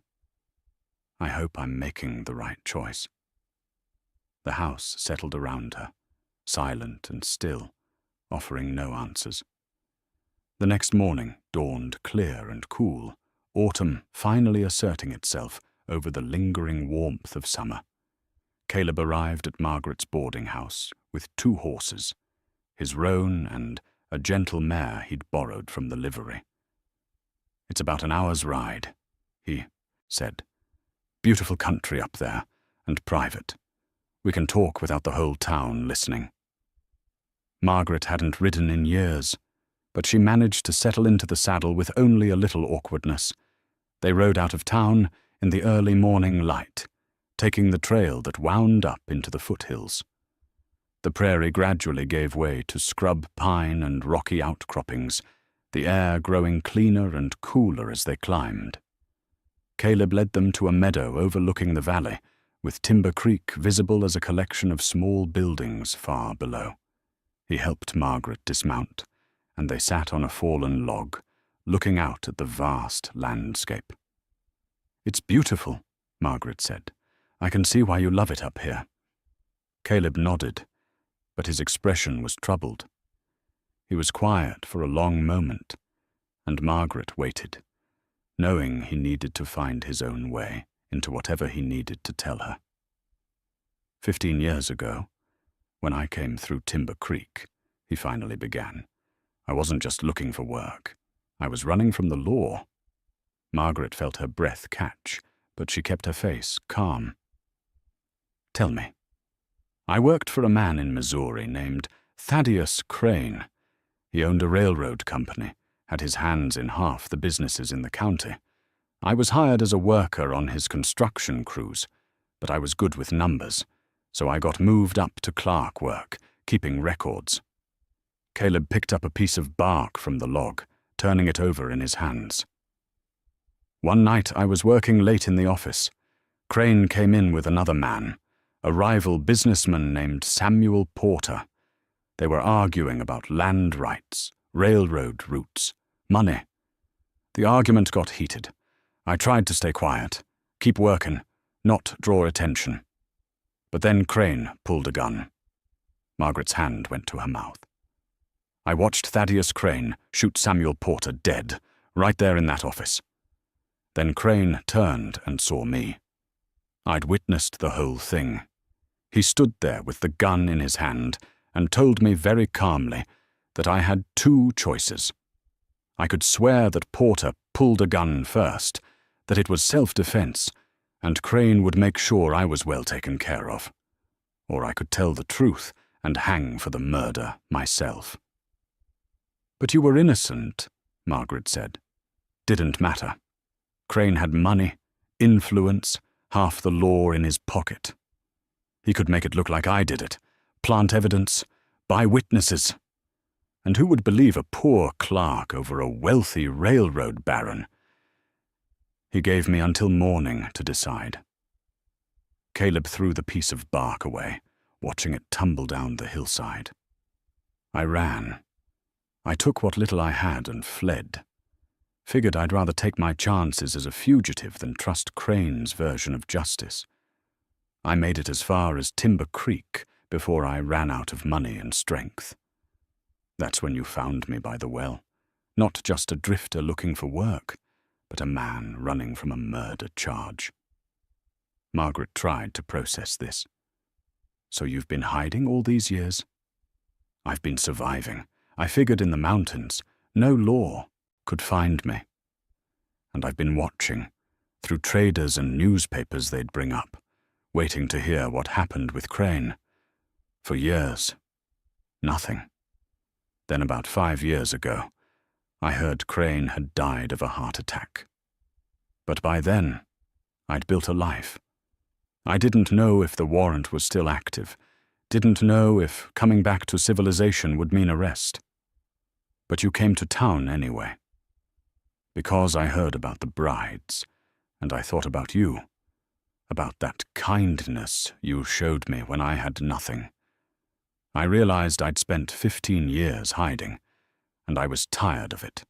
I hope I'm making the right choice." The house settled around her, silent and still, offering no answers. The next morning dawned clear and cool, autumn finally asserting itself over the lingering warmth of summer. Caleb arrived at Margaret's boarding house with 2 horses, his roan and a gentle mare he'd borrowed from the livery. "It's about an hour's ride," he said. "Beautiful country up there, and private. We can talk without the whole town listening." Margaret hadn't ridden in years, but she managed to settle into the saddle with only a little awkwardness. They rode out of town in the early morning light, taking the trail that wound up into the foothills. The prairie gradually gave way to scrub pine and rocky outcroppings, the air growing cleaner and cooler as they climbed. Caleb led them to a meadow overlooking the valley, with Timber Creek visible as a collection of small buildings far below. He helped Margaret dismount, and they sat on a fallen log, looking out at the vast landscape. "It's beautiful," Margaret said. "I can see why you love it up here." Caleb nodded, but his expression was troubled. He was quiet for a long moment, and Margaret waited, knowing he needed to find his own way into whatever he needed to tell her. 15 years ago, when I came through Timber Creek, he finally began, I wasn't just looking for work. I was running from the law. Margaret felt her breath catch, but she kept her face calm. "Tell me." "I worked for a man in Missouri named Thaddeus Crane. He owned a railroad company, had his hands in half the businesses in the county. I was hired as a worker on his construction crews, but I was good with numbers, so I got moved up to clerk work, keeping records." Caleb picked up a piece of bark from the log, turning it over in his hands. "One night I was working late in the office. Crane came in with another man, a rival businessman named Samuel Porter. They were arguing about land rights, railroad routes, money. The argument got heated. I tried to stay quiet, keep working, not draw attention. But then Crane pulled a gun." Margaret's hand went to her mouth. "I watched Thaddeus Crane shoot Samuel Porter dead, right there in that office. Then Crane turned and saw me. I'd witnessed the whole thing. He stood there with the gun in his hand and told me very calmly that I had two choices. I could swear that Porter pulled a gun first, that it was self-defense, and Crane would make sure I was well taken care of. Or I could tell the truth and hang for the murder myself." "But you were innocent," Margaret said. "Didn't matter. Crane had money, influence, half the law in his pocket. He could make it look like I did it, plant evidence, buy witnesses. And who would believe a poor clerk over a wealthy railroad baron? He gave me until morning to decide." Caleb threw the piece of bark away, watching it tumble down the hillside. "I ran. I took what little I had and fled. Figured I'd rather take my chances as a fugitive than trust Crane's version of justice. I made it as far as Timber Creek before I ran out of money and strength. That's when you found me by the well, not just a drifter looking for work, but a man running from a murder charge." Margaret tried to process this. "So you've been hiding all these years?" "I've been surviving. I figured in the mountains, no law could find me. And I've been watching, through traders and newspapers they'd bring up, waiting to hear what happened with Crane. For years, nothing. Then about 5 years ago, I heard Crane had died of a heart attack. But by then, I'd built a life. I didn't know if the warrant was still active, didn't know if coming back to civilization would mean arrest. But you came to town anyway. Because I heard about the brides, and I thought about you, about that kindness you showed me when I had nothing. I realized I'd spent 15 years hiding, and I was tired of it.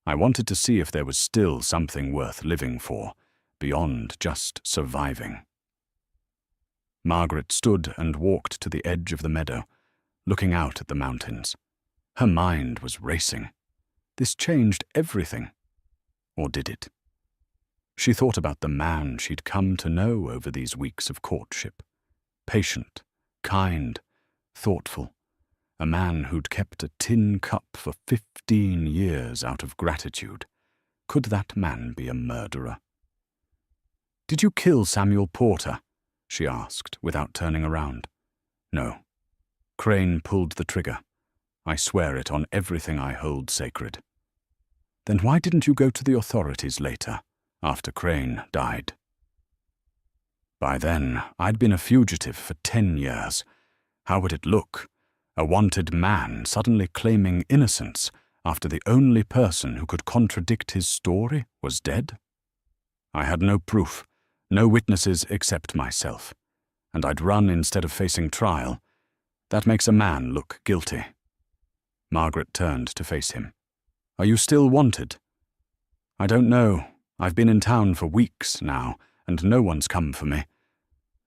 I wanted to see if there was still something worth living for, beyond just surviving." Margaret stood and walked to the edge of the meadow, looking out at the mountains. Her mind was racing. This changed everything. Or did it? She thought about the man she'd come to know over these weeks of courtship. Patient, kind, thoughtful. A man who'd kept a tin cup for 15 years out of gratitude. Could that man be a murderer? "Did you kill Samuel Porter?" she asked, without turning around. "No." Crane pulled the trigger. "I swear it on everything I hold sacred." "Then why didn't you go to the authorities later, after Crane died?" "By then, I'd been a fugitive for 10 years. How would it look? A wanted man suddenly claiming innocence after the only person who could contradict his story was dead? I had no proof, no witnesses except myself, and I'd run instead of facing trial. That makes a man look guilty." Margaret turned to face him. "Are you still wanted?" "I don't know. I've been in town for weeks now, and no one's come for me.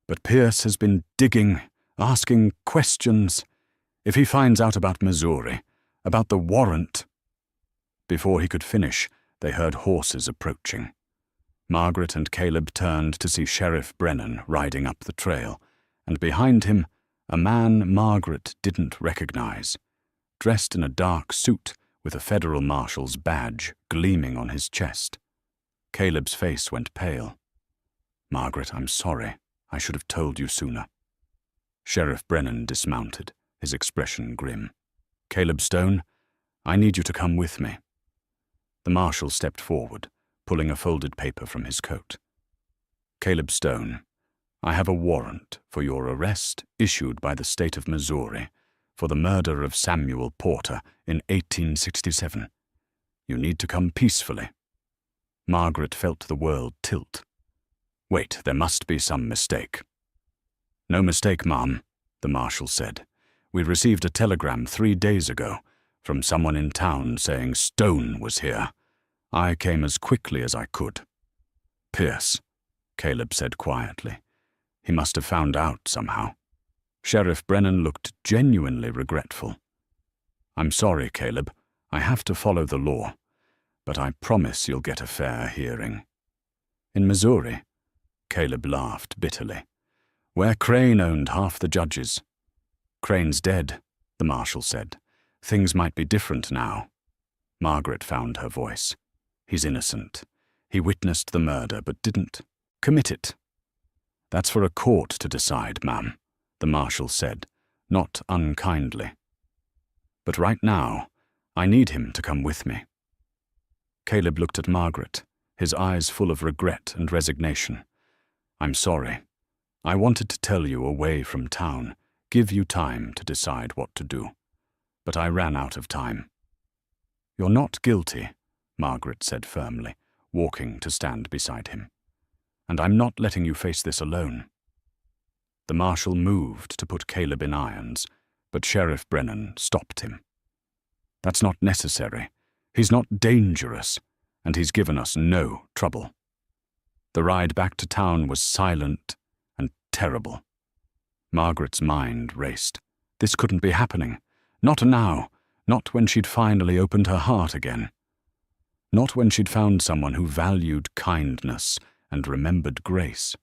But Pierce has been digging, asking questions. If he finds out about Missouri, about the warrant—" Before he could finish, they heard horses approaching. Margaret and Caleb turned to see Sheriff Brennan riding up the trail, and behind him, a man Margaret didn't recognize, dressed in a dark suit with a federal marshal's badge gleaming on his chest. Caleb's face went pale. "Margaret, I'm sorry. I should have told you sooner." Sheriff Brennan dismounted, his expression grim. "Caleb Stone, I need you to come with me." The marshal stepped forward, pulling a folded paper from his coat. "Caleb Stone, I have a warrant for your arrest issued by the state of Missouri for the murder of Samuel Porter in 1867. You need to come peacefully." Margaret felt the world tilt. "Wait, there must be some mistake." "No mistake, ma'am," the marshal said. "We received a telegram 3 days ago from someone in town saying Stone was here. I came as quickly as I could." "Pierce," Caleb said quietly. "He must have found out somehow." Sheriff Brennan looked genuinely regretful. "I'm sorry, Caleb. I have to follow the law, but I promise you'll get a fair hearing." "In Missouri?" Caleb laughed bitterly. "Where Crane owned half the judges." "Crane's dead," the marshal said. "Things might be different now." Margaret found her voice. "He's innocent. He witnessed the murder but didn't commit it." "That's for a court to decide, ma'am," the marshal said, not unkindly. "But right now, I need him to come with me." Caleb looked at Margaret, his eyes full of regret and resignation. "I'm sorry. I wanted to tell you away from town, give you time to decide what to do. But I ran out of time." "You're not guilty," Margaret said firmly, walking to stand beside him. "And I'm not letting you face this alone." The marshal moved to put Caleb in irons, but Sheriff Brennan stopped him. "That's not necessary. He's not dangerous, and he's given us no trouble." The ride back to town was silent and terrible. Margaret's mind raced. This couldn't be happening. Not now. Not when she'd finally opened her heart again. Not when she'd found someone who valued kindness and remembered grace.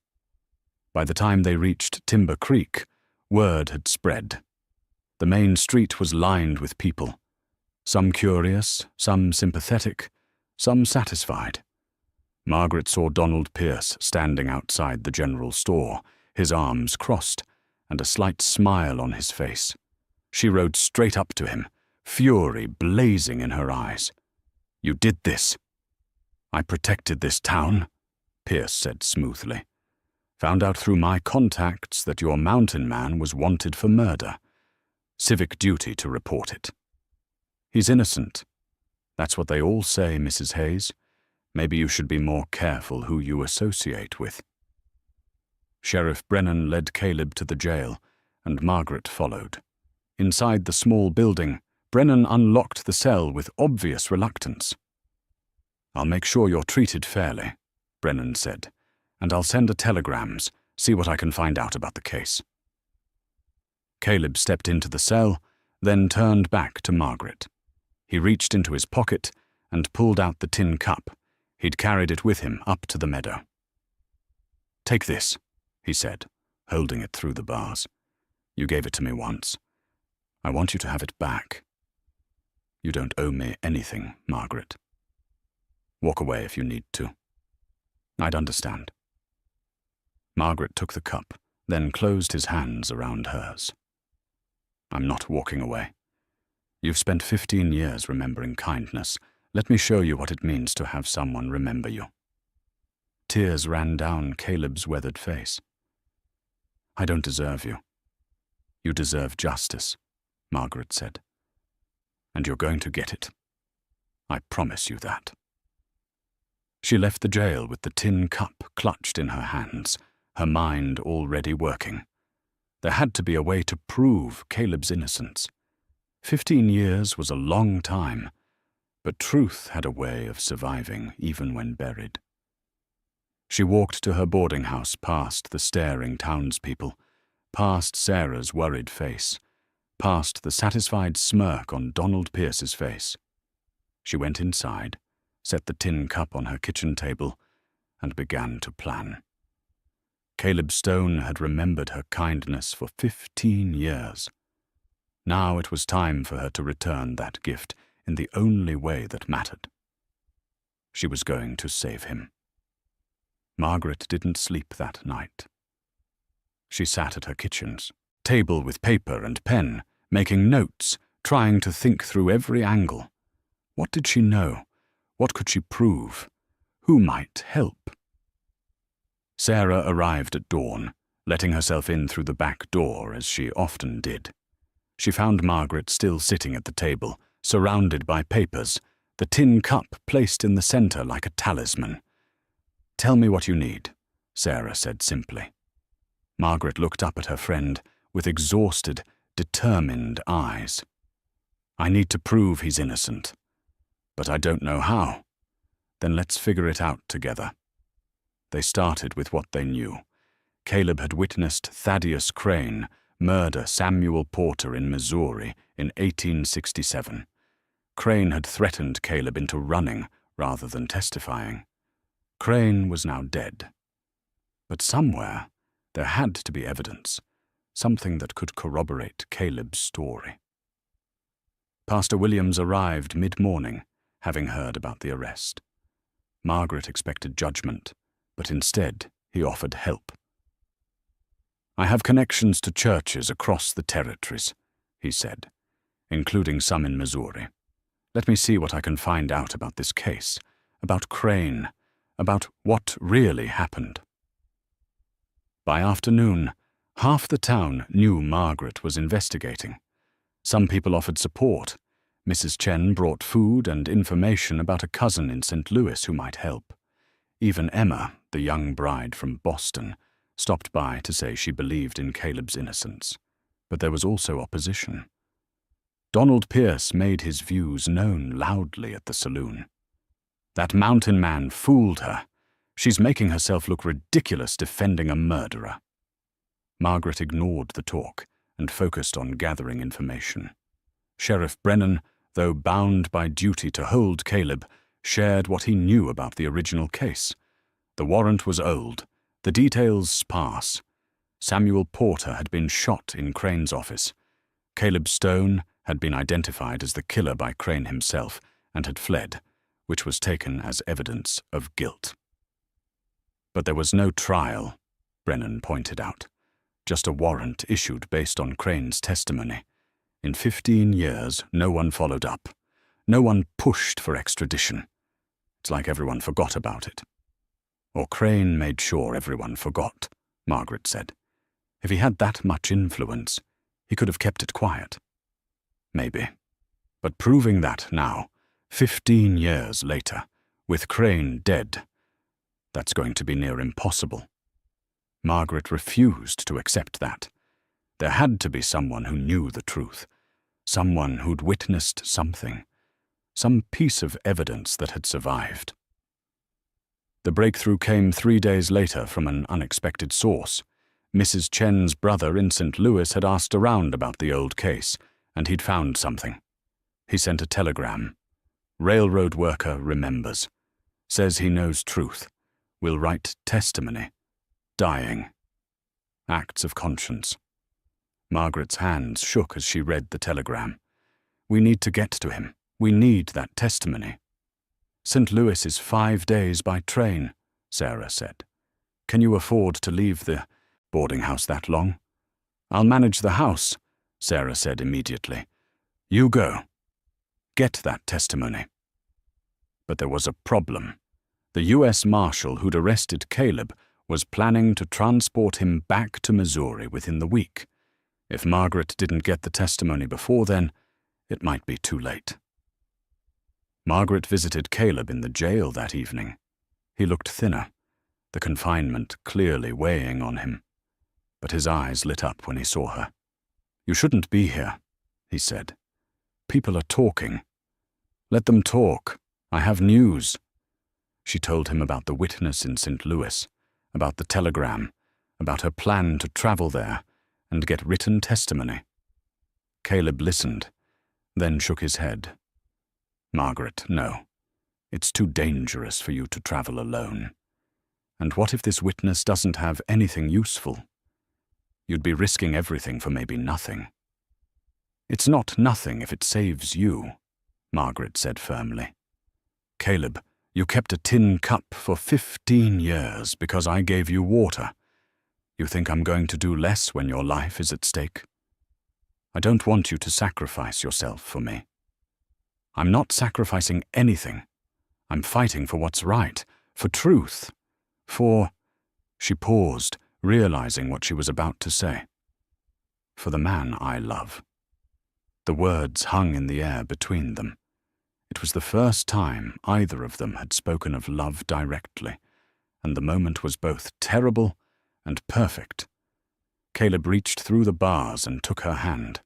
By the time they reached Timber Creek, word had spread. The main street was lined with people. Some curious, some sympathetic, some satisfied. Margaret saw Donald Pierce standing outside the general store, his arms crossed, and a slight smile on his face. She rode straight up to him, fury blazing in her eyes. "You did this." "I protected this town," Pierce said smoothly. "Found out through my contacts that your mountain man was wanted for murder. Civic duty to report it." "He's innocent." "That's what they all say, Mrs. Hayes. Maybe you should be more careful who you associate with." Sheriff Brennan led Caleb to the jail, and Margaret followed. Inside the small building, Brennan unlocked the cell with obvious reluctance. "I'll make sure you're treated fairly," Brennan said, "and I'll send a telegrams, see what I can find out about the case." Caleb stepped into the cell, then turned back to Margaret. He reached into his pocket and pulled out the tin cup. He'd carried it with him up to the meadow. "Take this," he said, holding it through the bars. "You gave it to me once. I want you to have it back. You don't owe me anything, Margaret. Walk away if you need to. I'd understand." Margaret took the cup, then closed his hands around hers. "I'm not walking away. You've spent 15 years remembering kindness. Let me show you what it means to have someone remember you." Tears ran down Caleb's weathered face. "I don't deserve you. You deserve justice," Margaret said. "And you're going to get it. I promise you that." She left the jail with the tin cup clutched in her hands, her mind already working. There had to be a way to prove Caleb's innocence. 15 years was a long time, but truth had a way of surviving even when buried. She walked to her boarding house past the staring townspeople, past Sarah's worried face, past the satisfied smirk on Donald Pierce's face. She went inside, set the tin cup on her kitchen table, and began to plan. Caleb Stone had remembered her kindness for 15 years. Now it was time for her to return that gift in the only way that mattered. She was going to save him. Margaret didn't sleep that night. She sat at her kitchen's table with paper and pen, making notes, trying to think through every angle. What did she know? What could she prove? Who might help? Sarah arrived at dawn, letting herself in through the back door as she often did. She found Margaret still sitting at the table, surrounded by papers, the tin cup placed in the center like a talisman. "Tell me what you need," Sarah said simply. Margaret looked up at her friend with exhausted, determined eyes. "I need to prove he's innocent, but I don't know how. Then let's figure it out together." They started with what they knew. Caleb had witnessed Thaddeus Crane murder Samuel Porter in Missouri in 1867. Crane had threatened Caleb into running rather than testifying. Crane was now dead. But somewhere there had to be evidence, something that could corroborate Caleb's story. Pastor Williams arrived mid-morning, having heard about the arrest. Margaret expected judgment, but instead he offered help. "I have connections to churches across the territories," he said, "including some in Missouri. Let me see what I can find out about this case, about Crane, about what really happened." By afternoon, half the town knew Margaret was investigating. Some people offered support. Mrs. Chen brought food and information about a cousin in St. Louis who might help. Even Emma, the young bride from Boston, stopped by to say she believed in Caleb's innocence. But there was also opposition. Donald Pierce made his views known loudly at the saloon. "That mountain man fooled her. She's making herself look ridiculous defending a murderer." Margaret ignored the talk and focused on gathering information. Sheriff Brennan, though bound by duty to hold Caleb, shared what he knew about the original case. The warrant was old, the details sparse. Samuel Porter had been shot in Crane's office. Caleb Stone had been identified as the killer by Crane himself and had fled, which was taken as evidence of guilt. But there was no trial, Brennan pointed out, just a warrant issued based on Crane's testimony. In 15 years, no one followed up. No one pushed for extradition. It's like everyone forgot about it. Or Crane made sure everyone forgot, Margaret said. If he had that much influence, he could have kept it quiet. Maybe. But proving that now, 15 years later, with Crane dead, that's going to be near impossible. Margaret refused to accept that. There had to be someone who knew the truth, someone who'd witnessed something, some piece of evidence that had survived. The breakthrough came 3 days later from an unexpected source. Mrs. Chen's brother in St. Louis had asked around about the old case, and he'd found something. He sent a telegram. "Railroad worker remembers. Says he knows truth. Will write testimony. Dying. Acts of conscience." Margaret's hands shook as she read the telegram. "We need to get to him. We need that testimony." "St. Louis is 5 days by train," Sarah said. "Can you afford to leave the boarding house that long?" "I'll manage the house," Sarah said immediately. "You go. Get that testimony." But there was a problem. The U.S. Marshal who'd arrested Caleb was planning to transport him back to Missouri within the week. If Margaret didn't get the testimony before then, it might be too late. Margaret visited Caleb in the jail that evening. He looked thinner, the confinement clearly weighing on him. But his eyes lit up when he saw her. "You shouldn't be here," he said. "People are talking. Let them talk. I have news." She told him about the witness in St. Louis, about the telegram, about her plan to travel there and get written testimony. Caleb listened, then shook his head. "Margaret, no. It's too dangerous for you to travel alone. And what if this witness doesn't have anything useful? You'd be risking everything for maybe nothing." "It's not nothing if it saves you," Margaret said firmly. "Caleb, You kept a tin cup for 15 years because I gave you water. You think I'm going to do less when your life is at stake? I don't want you to sacrifice yourself for me. I'm not sacrificing anything. I'm fighting for what's right, for truth, for—" She paused, realizing what she was about to say. "For the man I love." The words hung in the air between them. It was the first time either of them had spoken of love directly, and the moment was both terrible and perfect. Caleb reached through the bars and took her hand.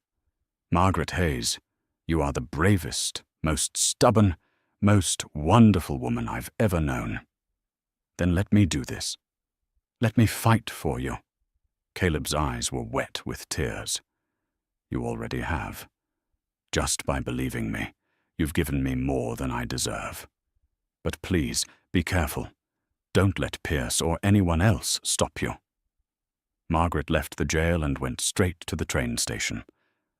"Margaret Hayes, you are the bravest, most stubborn, most wonderful woman I've ever known. Then let me do this. Let me fight for you." Caleb's eyes were wet with tears. "You already have. Just by believing me, you've given me more than I deserve. But please, be careful. Don't let Pierce or anyone else stop you." Margaret left the jail and went straight to the train station.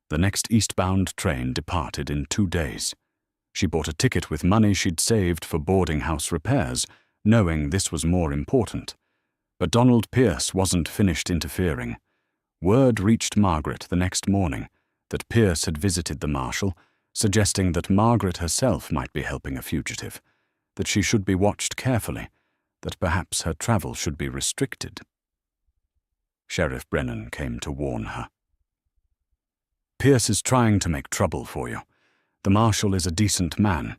The next eastbound train departed in 2 days. She bought a ticket with money she'd saved for boarding house repairs, knowing this was more important. But Donald Pierce wasn't finished interfering. Word reached Margaret the next morning that Pierce had visited the marshal, suggesting that Margaret herself might be helping a fugitive, that she should be watched carefully, that perhaps her travel should be restricted. Sheriff Brennan came to warn her. "Pierce is trying to make trouble for you. The marshal is a decent man,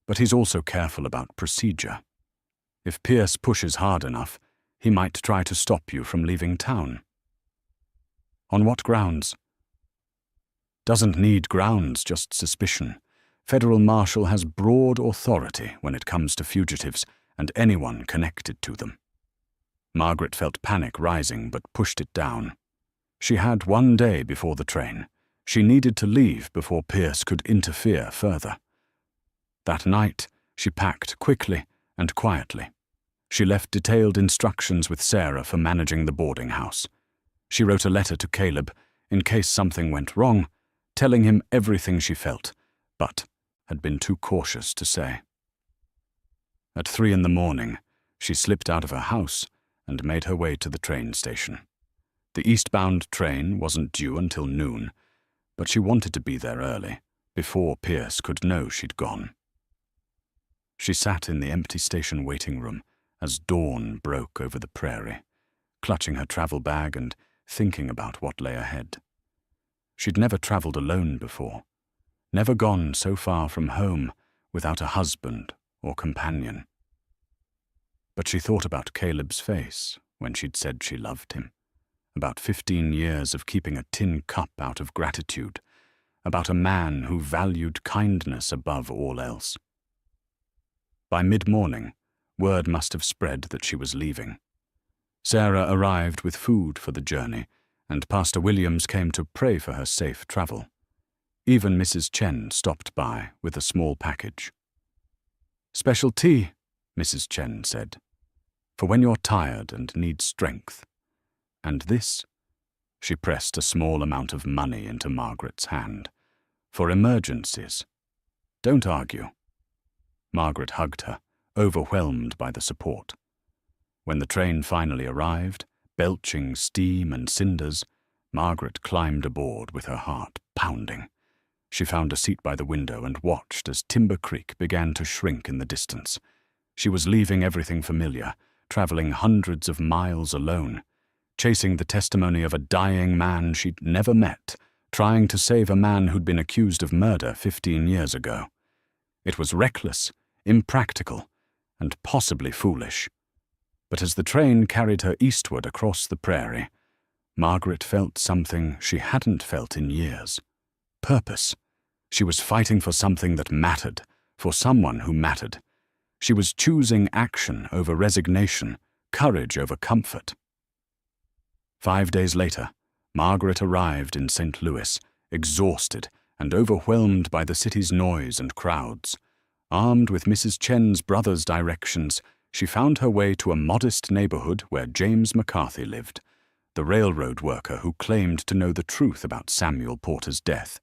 but he's also careful about procedure. If Pierce pushes hard enough, he might try to stop you from leaving town." "On what grounds?" "Doesn't need grounds, just suspicion. Federal marshal has broad authority when it comes to fugitives and anyone connected to them." Margaret felt panic rising but pushed it down. She had 1 day before the train. She needed to leave before Pierce could interfere further. That night, she packed quickly and quietly. She left detailed instructions with Sarah for managing the boarding house. She wrote a letter to Caleb in case something went wrong, telling him everything she felt, but had been too cautious to say. At 3 a.m, she slipped out of her house and made her way to the train station. The eastbound train wasn't due until noon, but she wanted to be there early, before Pierce could know she'd gone. She sat in the empty station waiting room as dawn broke over the prairie, clutching her travel bag and thinking about what lay ahead. She'd never traveled alone before, never gone so far from home without a husband or companion. But she thought about Caleb's face when she'd said she loved him, about 15 years of keeping a tin cup out of gratitude, about a man who valued kindness above all else. By mid-morning, word must have spread that she was leaving. Sarah arrived with food for the journey, and Pastor Williams came to pray for her safe travel. Even Mrs. Chen stopped by with a small package. "Special tea," Mrs. Chen said, "for when you're tired and need strength. And this," she pressed a small amount of money into Margaret's hand, "for emergencies. Don't argue." Margaret hugged her, overwhelmed by the support. When the train finally arrived, belching steam and cinders, Margaret climbed aboard with her heart pounding. She found a seat by the window and watched as Timber Creek began to shrink in the distance. She was leaving everything familiar, traveling hundreds of miles alone, chasing the testimony of a dying man she'd never met, trying to save a man who'd been accused of murder 15 years ago. It was reckless, impractical, and possibly foolish. But as the train carried her eastward across the prairie, Margaret felt something she hadn't felt in years. Purpose. She was fighting for something that mattered, for someone who mattered. She was choosing action over resignation, courage over comfort. 5 days later, Margaret arrived in St. Louis, exhausted and overwhelmed by the city's noise and crowds. Armed with Mrs. Chen's brother's directions, she found her way to a modest neighborhood where James McCarthy lived, the railroad worker who claimed to know the truth about Samuel Porter's death.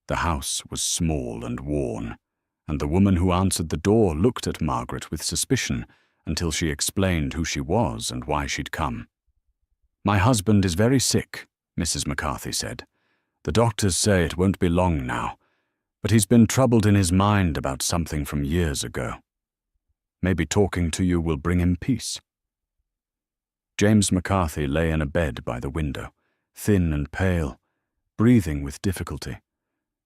The house was small and worn. and the woman who answered the door looked at Margaret with suspicion until she explained who she was and why she'd come. "My husband is very sick," Mrs. McCarthy said. "The doctors say it won't be long now, but he's been troubled in his mind about something from years ago. Maybe talking to you will bring him peace." James McCarthy lay in a bed by the window, thin and pale, breathing with difficulty,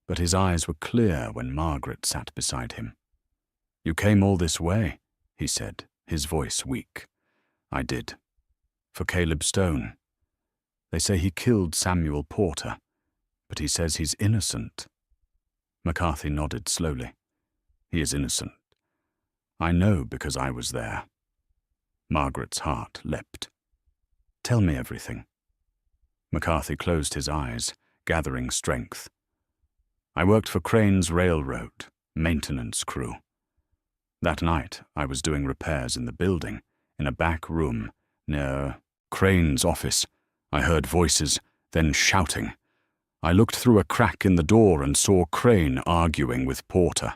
but his eyes were clear when Margaret sat beside him. "You came all this way," he said, his voice weak. "I did. For Caleb Stone. They say he killed Samuel Porter, but he says he's innocent." McCarthy nodded slowly. "He is innocent. I know because I was there." Margaret's heart leapt. "Tell me everything." McCarthy closed his eyes, gathering strength. "I worked for Crane's Railroad, maintenance crew. That night I was doing repairs in the building, in a back room near Crane's office. I heard voices, then shouting. I looked through a crack in the door and saw Crane arguing with Porter.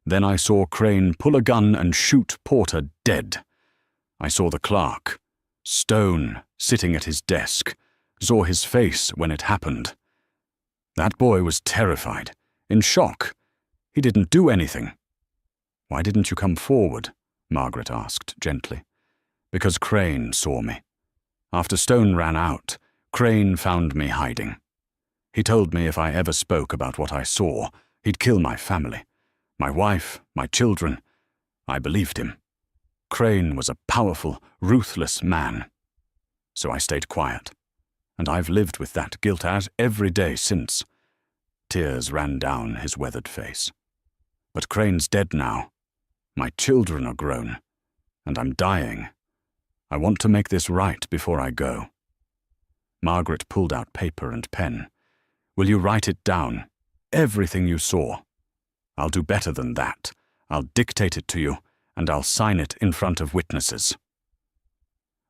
Then I saw Crane pull a gun and shoot Porter dead. I saw the clerk, Stone, sitting at his desk, saw his face when it happened. That boy was terrified, in shock. He didn't do anything." "Why didn't you come forward?" Margaret asked gently. "Because Crane saw me. After Stone ran out, Crane found me hiding. He told me if I ever spoke about what I saw, he'd kill my family, my wife, my children. I believed him. Crane was a powerful, ruthless man. So I stayed quiet, and I've lived with that guilt every day since." Tears ran down his weathered face. "But Crane's dead now. My children are grown, and I'm dying. I want to make this right before I go." Margaret pulled out paper and pen. "Will you write it down? Everything you saw? I'll do better than that. I'll dictate it to you, and I'll sign it in front of witnesses."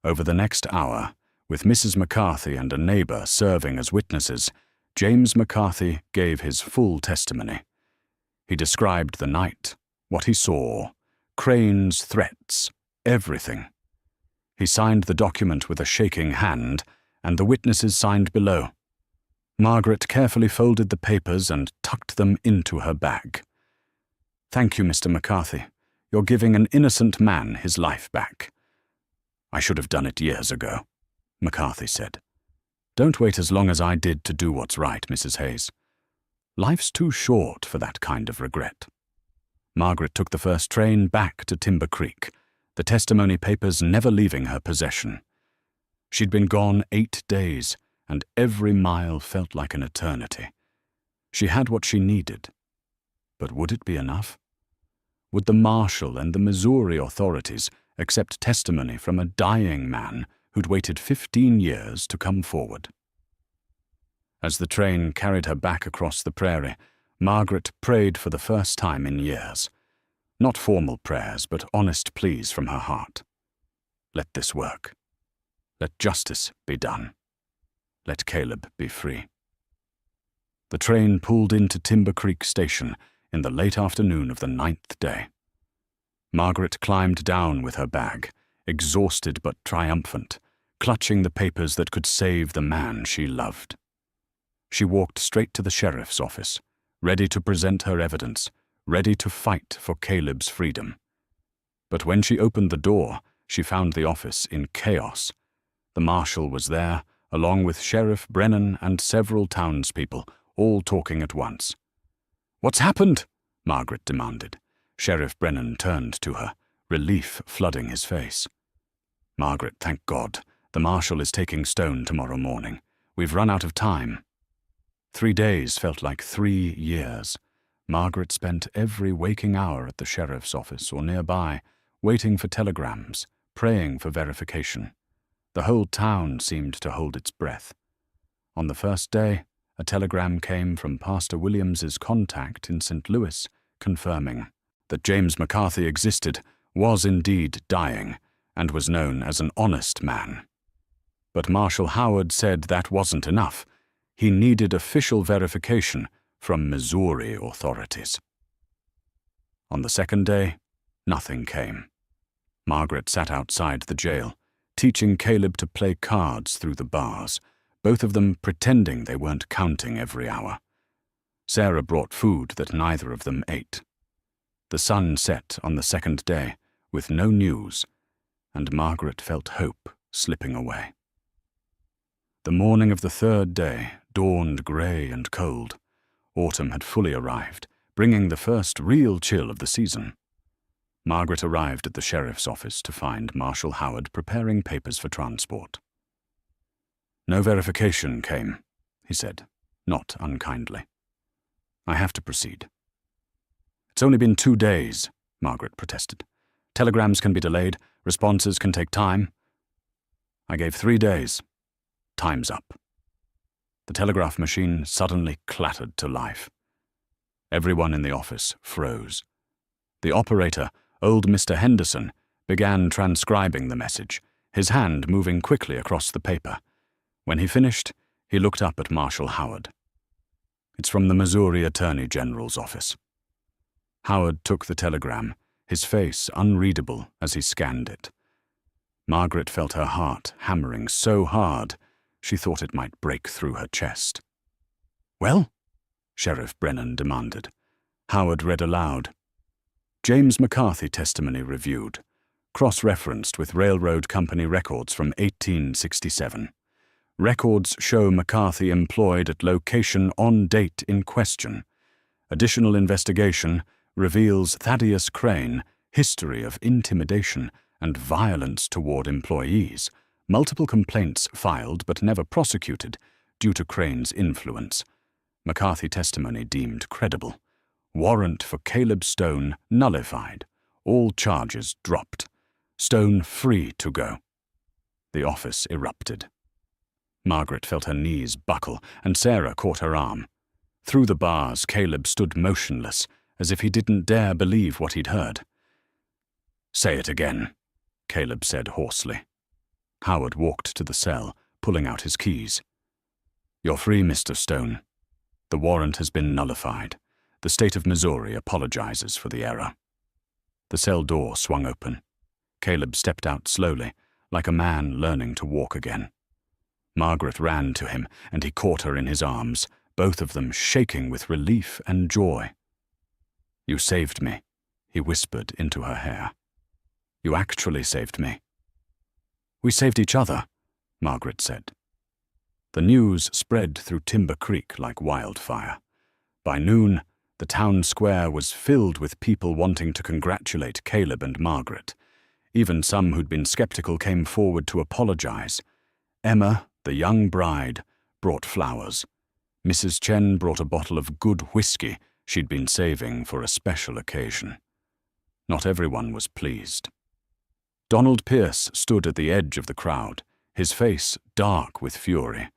Over the next hour, with Mrs. McCarthy and a neighbor serving as witnesses, James McCarthy gave his full testimony. He described the night, what he saw, Crane's threats, everything. He signed the document with a shaking hand, and the witnesses signed below. Margaret carefully folded the papers and tucked them into her bag. "Thank you, Mr. McCarthy. You're giving an innocent man his life back." "I should have done it years ago," McCarthy said. "Don't wait as long as I did to do what's right, Mrs. Hayes. Life's too short for that kind of regret." Margaret took the first train back to Timber Creek, the testimony papers never leaving her possession. She'd been gone 8 days, and every mile felt like an eternity. She had what she needed. But would it be enough? Would the marshal and the Missouri authorities accept testimony from a dying man who'd waited 15 years to come forward? As the train carried her back across the prairie, Margaret prayed for the first time in years. Not formal prayers, but honest pleas from her heart. Let this work. Let justice be done. Let Caleb be free. The train pulled into Timber Creek Station in the late afternoon of the 9th day. Margaret climbed down with her bag, exhausted but triumphant, clutching the papers that could save the man she loved. She walked straight to the sheriff's office, ready to present her evidence, ready to fight for Caleb's freedom. But when she opened the door, she found the office in chaos. The marshal was there, along with Sheriff Brennan and several townspeople, all talking at once. "What's happened?" Margaret demanded. Sheriff Brennan turned to her, relief flooding his face. "Margaret, thank God. The marshal is taking Stone tomorrow morning. We've run out of time." 3 days felt like 3 years. Margaret spent every waking hour at the sheriff's office or nearby, waiting for telegrams, praying for verification. The whole town seemed to hold its breath. On the first day, a telegram came from Pastor Williams's contact in St. Louis, confirming that James McCarthy existed, was indeed dying, and was known as an honest man. But Marshal Howard said that wasn't enough. He needed official verification from Missouri authorities. On the second day, nothing came. Margaret sat outside the jail, teaching Caleb to play cards through the bars, both of them pretending they weren't counting every hour. Sarah brought food that neither of them ate. The sun set on the second day, with no news, and Margaret felt hope slipping away. The morning of the third day dawned grey and cold. Autumn had fully arrived, bringing the first real chill of the season. Margaret arrived at the sheriff's office to find Marshal Howard preparing papers for transport. "No verification came," he said, not unkindly. "I have to proceed." "It's only been 2 days," Margaret protested. "Telegrams can be delayed, responses can take time." "I gave 3 days. Time's up." The telegraph machine suddenly clattered to life. Everyone in the office froze. The operator, old Mr. Henderson, began transcribing the message, his hand moving quickly across the paper. When he finished, he looked up at Marshal Howard. "It's from the Missouri Attorney General's office." Howard took the telegram, his face unreadable as he scanned it. Margaret felt her heart hammering so hard she thought it might break through her chest. "Well?" Sheriff Brennan demanded. Howard read aloud. "James McCarthy testimony reviewed, cross-referenced with railroad company records from 1867. Records show McCarthy employed at location on date in question. Additional investigation reveals Thaddeus Crane, history of intimidation and violence toward employees, multiple complaints filed but never prosecuted due to Crane's influence. McCarthy testimony deemed credible. Warrant for Caleb Stone nullified. All charges dropped. Stone free to go." The office erupted. Margaret felt her knees buckle, and Sarah caught her arm. Through the bars, Caleb stood motionless, as if he didn't dare believe what he'd heard. "Say it again," Caleb said hoarsely. Howard walked to the cell, pulling out his keys. "You're free, Mr. Stone. The warrant has been nullified. The state of Missouri apologizes for the error." The cell door swung open. Caleb stepped out slowly, like a man learning to walk again. Margaret ran to him, and he caught her in his arms, both of them shaking with relief and joy. "You saved me," he whispered into her hair. "You actually saved me." "We saved each other," Margaret said. The news spread through Timber Creek like wildfire. By noon, the town square was filled with people wanting to congratulate Caleb and Margaret. Even some who'd been skeptical came forward to apologize. Emma, the young bride, brought flowers. Mrs. Chen brought a bottle of good whiskey she'd been saving for a special occasion. Not everyone was pleased. Donald Pierce stood at the edge of the crowd, his face dark with fury.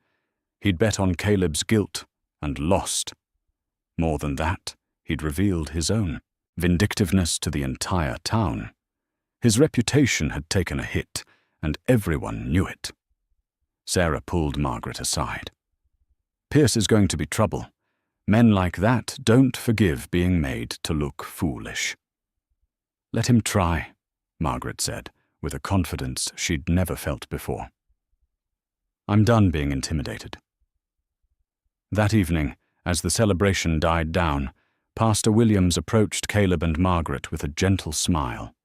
He'd bet on Caleb's guilt and lost. More than that, he'd revealed his own vindictiveness to the entire town. His reputation had taken a hit, and everyone knew it. Sarah pulled Margaret aside. "Pierce is going to be trouble. Men like that don't forgive being made to look foolish." "Let him try," Margaret said, with a confidence she'd never felt before. "I'm done being intimidated." That evening, as the celebration died down, Pastor Williams approached Caleb and Margaret with a gentle smile.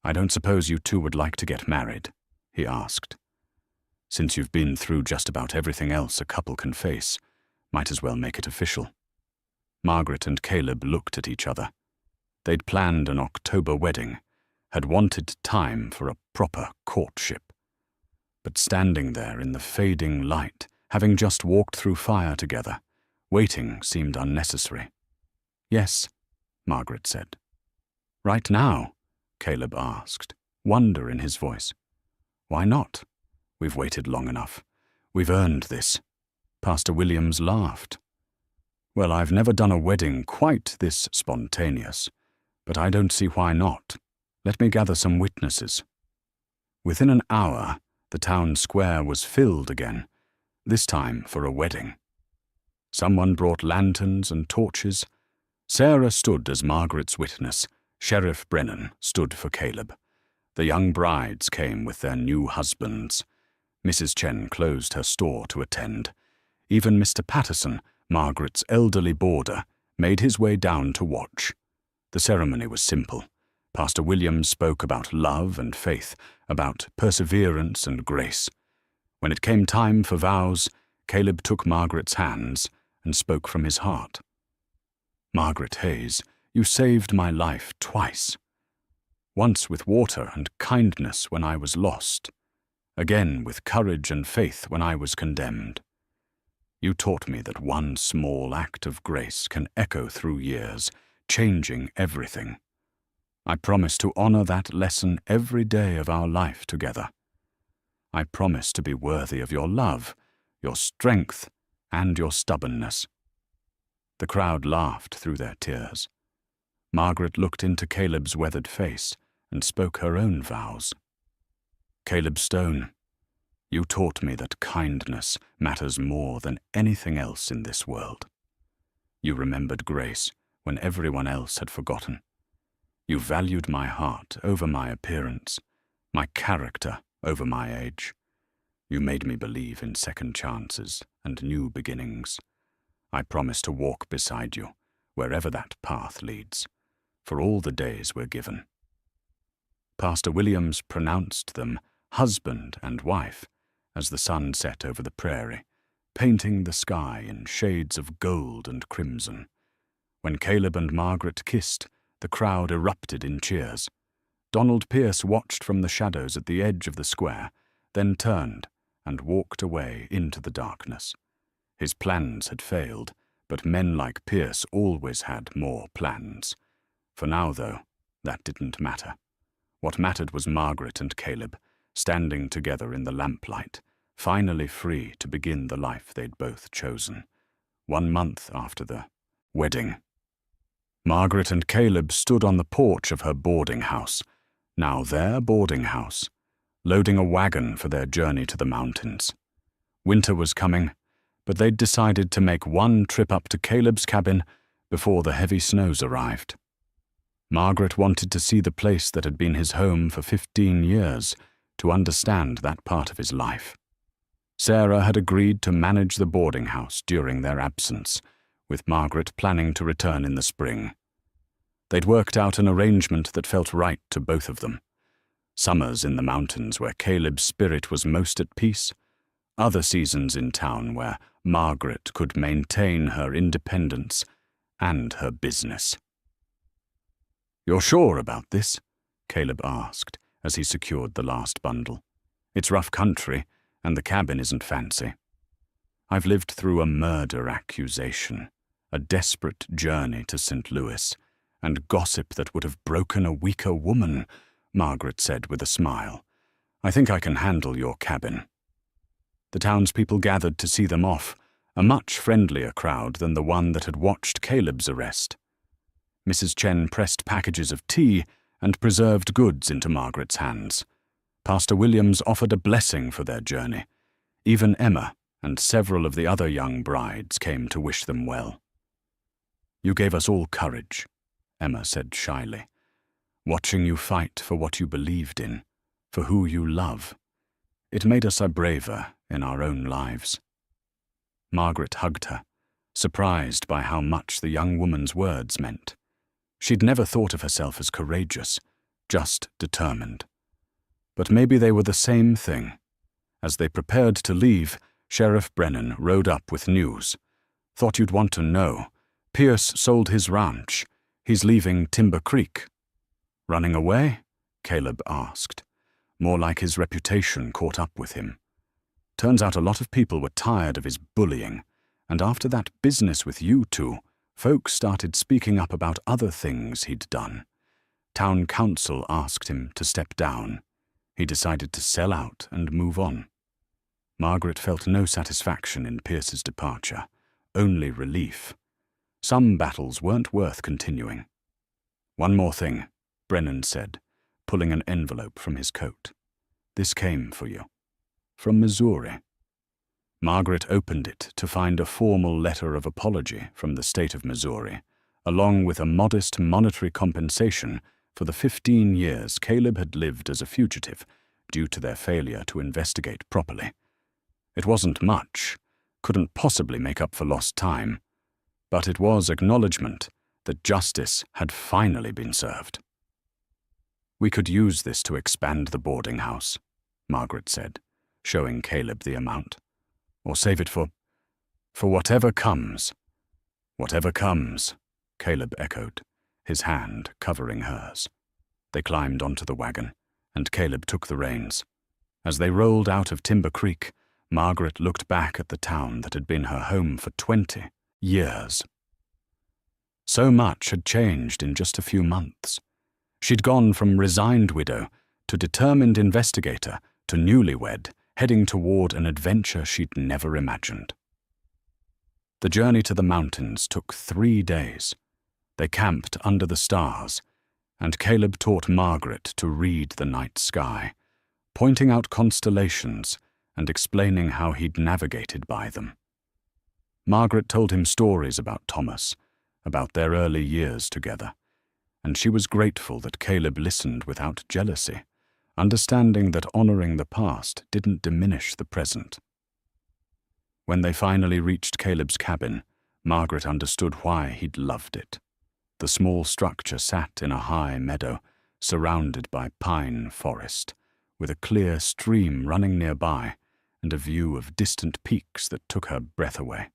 "I don't suppose you two would like to get married?" he asked. "Since you've been through just about everything else a couple can face, might as well make it official." Margaret and Caleb looked at each other. They'd planned an October wedding, had wanted time for a proper courtship. But standing there in the fading light, having just walked through fire together, waiting seemed unnecessary. "Yes," Margaret said. "Right now?" Caleb asked, wonder in his voice. "Why not? We've waited long enough. We've earned this." Pastor Williams laughed. "Well, I've never done a wedding quite this spontaneous, but I don't see why not. Let me gather some witnesses." Within an hour, the town square was filled again, this time for a wedding. Someone brought lanterns and torches. Sarah stood as Margaret's witness. Sheriff Brennan stood for Caleb. The young brides came with their new husbands. Mrs. Chen closed her store to attend. Even Mr. Patterson, Margaret's elderly boarder, made his way down to watch. The ceremony was simple. Pastor Williams spoke about love and faith, about perseverance and grace. When it came time for vows, Caleb took Margaret's hands and spoke from his heart. "Margaret Hayes, you saved my life twice. Once with water and kindness when I was lost. Again with courage and faith when I was condemned. You taught me that one small act of grace can echo through years, changing everything. I promise to honor that lesson every day of our life together. I promise to be worthy of your love, your strength, and your stubbornness." The crowd laughed through their tears. Margaret looked into Caleb's weathered face and spoke her own vows. "Caleb Stone, you taught me that kindness matters more than anything else in this world. You remembered grace when everyone else had forgotten. You valued my heart over my appearance, my character over my age. You made me believe in second chances and new beginnings. I promise to walk beside you, wherever that path leads, for all the days we're given." Pastor Williams pronounced them husband and wife as the sun set over the prairie, painting the sky in shades of gold and crimson. When Caleb and Margaret kissed, the crowd erupted in cheers. Donald Pierce watched from the shadows at the edge of the square, then turned and walked away into the darkness. His plans had failed, but men like Pierce always had more plans. For now, though, that didn't matter. What mattered was Margaret and Caleb, standing together in the lamplight, finally free to begin the life they'd both chosen. 1 month after the wedding. Margaret and Caleb stood on the porch of her boarding house, now their boarding house, loading a wagon for their journey to the mountains. Winter was coming, but they'd decided to make one trip up to Caleb's cabin before the heavy snows arrived. Margaret wanted to see the place that had been his home for 15 years, to understand that part of his life. Sarah had agreed to manage the boarding house during their absence, with Margaret planning to return in the spring. They'd worked out an arrangement that felt right to both of them. Summers in the mountains where Caleb's spirit was most at peace, other seasons in town where Margaret could maintain her independence and her business. "You're sure about this?" Caleb asked as he secured the last bundle. "It's rough country, and the cabin isn't fancy. I've lived through a murder accusation, a desperate journey to St. Louis, and gossip that would have broken a weaker woman," Margaret said with a smile. "I think I can handle your cabin." The townspeople gathered to see them off, a much friendlier crowd than the one that had watched Caleb's arrest. Mrs. Chen pressed packages of tea and preserved goods into Margaret's hands. Pastor Williams offered a blessing for their journey. Even Emma and several of the other young brides came to wish them well. "You gave us all courage," Emma said shyly. "Watching you fight for what you believed in, for who you love. It made us braver in our own lives." Margaret hugged her, surprised by how much the young woman's words meant. She'd never thought of herself as courageous, just determined. But maybe they were the same thing. As they prepared to leave, Sheriff Brennan rode up with news. "Thought you'd want to know. Pierce sold his ranch. He's leaving Timber Creek." "Running away?" Caleb asked. More like his reputation caught up with him. Turns out a lot of people were tired of his bullying, and after that business with you two, folks started speaking up about other things he'd done. Town council asked him to step down. He decided to sell out and move on. Margaret felt no satisfaction in Pierce's departure, only relief. Some battles weren't worth continuing. "One more thing," Brennan said, pulling an envelope from his coat. "This came for you. From Missouri." Margaret opened it to find a formal letter of apology from the state of Missouri, along with a modest monetary compensation for the 15 years Caleb had lived as a fugitive due to their failure to investigate properly. It wasn't much, couldn't possibly make up for lost time, but it was acknowledgement that justice had finally been served. "We could use this to expand the boarding house," Margaret said, showing Caleb the amount. "Or save it for whatever comes." "Whatever comes," Caleb echoed, his hand covering hers. They climbed onto the wagon, and Caleb took the reins. As they rolled out of Timber Creek, Margaret looked back at the town that had been her home for 20 years. So much had changed in just a few months. She'd gone from resigned widow to determined investigator to newlywed, heading toward an adventure she'd never imagined. The journey to the mountains took 3 days. They camped under the stars, and Caleb taught Margaret to read the night sky, pointing out constellations and explaining how he'd navigated by them. Margaret told him stories about Thomas, about their early years together, and she was grateful that Caleb listened without jealousy, understanding that honoring the past didn't diminish the present. When they finally reached Caleb's cabin, Margaret understood why he'd loved it. The small structure sat in a high meadow, surrounded by pine forest, with a clear stream running nearby and a view of distant peaks that took her breath away.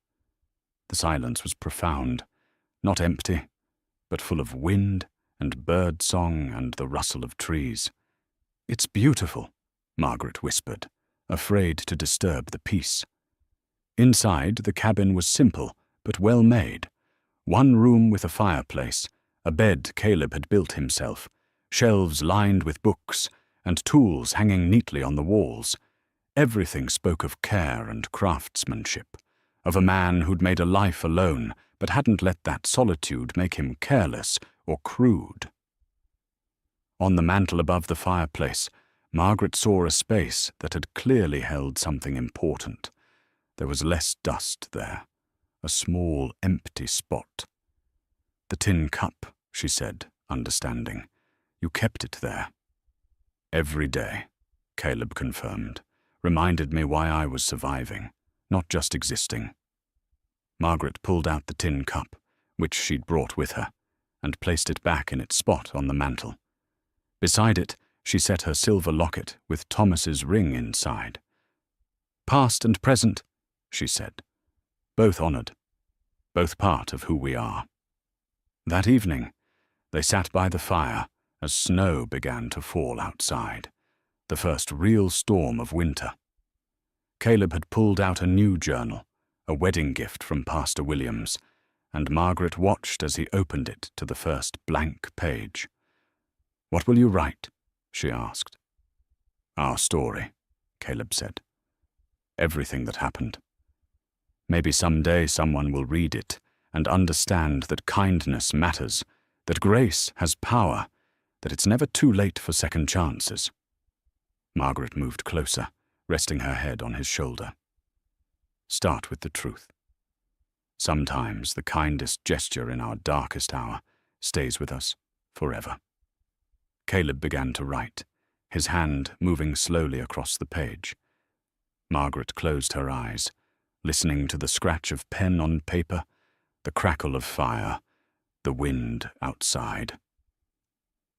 The silence was profound, not empty, but full of wind and bird song and the rustle of trees. "It's beautiful," Margaret whispered, afraid to disturb the peace. Inside, the cabin was simple but well made. One room with a fireplace, a bed Caleb had built himself, shelves lined with books, and tools hanging neatly on the walls. Everything spoke of care and craftsmanship, of a man who'd made a life alone but hadn't let that solitude make him careless or crude. On the mantel above the fireplace, Margaret saw a space that had clearly held something important. There was less dust there, a small, empty spot. "The tin cup," she said, understanding. "You kept it there." "Every day," Caleb confirmed, "reminded me why I was surviving, not just existing." Margaret pulled out the tin cup, which she'd brought with her, and placed it back in its spot on the mantel. Beside it, she set her silver locket with Thomas's ring inside. "Past and present," she said, "both honored, both part of who we are." That evening, they sat by the fire as snow began to fall outside, the first real storm of winter. Caleb had pulled out a new journal, a wedding gift from Pastor Williams, and Margaret watched as he opened it to the first blank page. "What will you write?" she asked. "Our story," Caleb said. "Everything that happened. Maybe someday someone will read it and understand that kindness matters, that grace has power, that it's never too late for second chances." Margaret moved closer, resting her head on his shoulder. "Start with the truth. Sometimes the kindest gesture in our darkest hour stays with us forever." Caleb began to write, his hand moving slowly across the page. Margaret closed her eyes, listening to the scratch of pen on paper, the crackle of fire, the wind outside.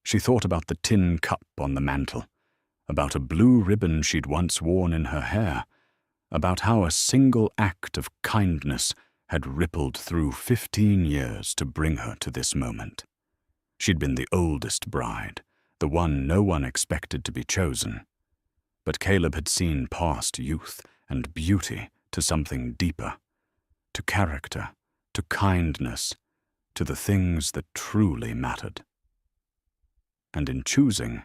She thought about the tin cup on the mantel, about a blue ribbon she'd once worn in her hair, about how a single act of kindness had rippled through 15 years to bring her to this moment. She'd been the oldest bride, the one no one expected to be chosen. But Caleb had seen past youth and beauty to something deeper, to character, to kindness, to the things that truly mattered. And in choosing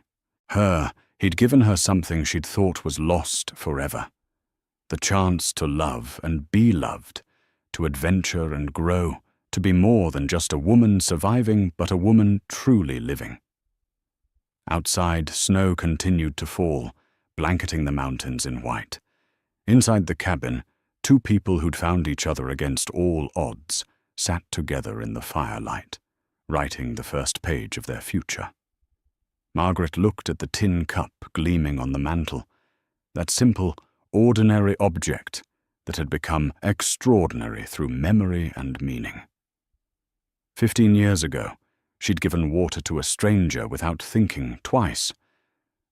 her, he'd given her something she'd thought was lost forever, the chance to love and be loved, to adventure and grow, to be more than just a woman surviving, but a woman truly living. Outside, snow continued to fall, blanketing the mountains in white. Inside the cabin, two people who'd found each other against all odds sat together in the firelight, writing the first page of their future. Margaret looked at the tin cup gleaming on the mantel, that simple, ordinary object that had become extraordinary through memory and meaning. 15 years ago, she'd given water to a stranger without thinking twice.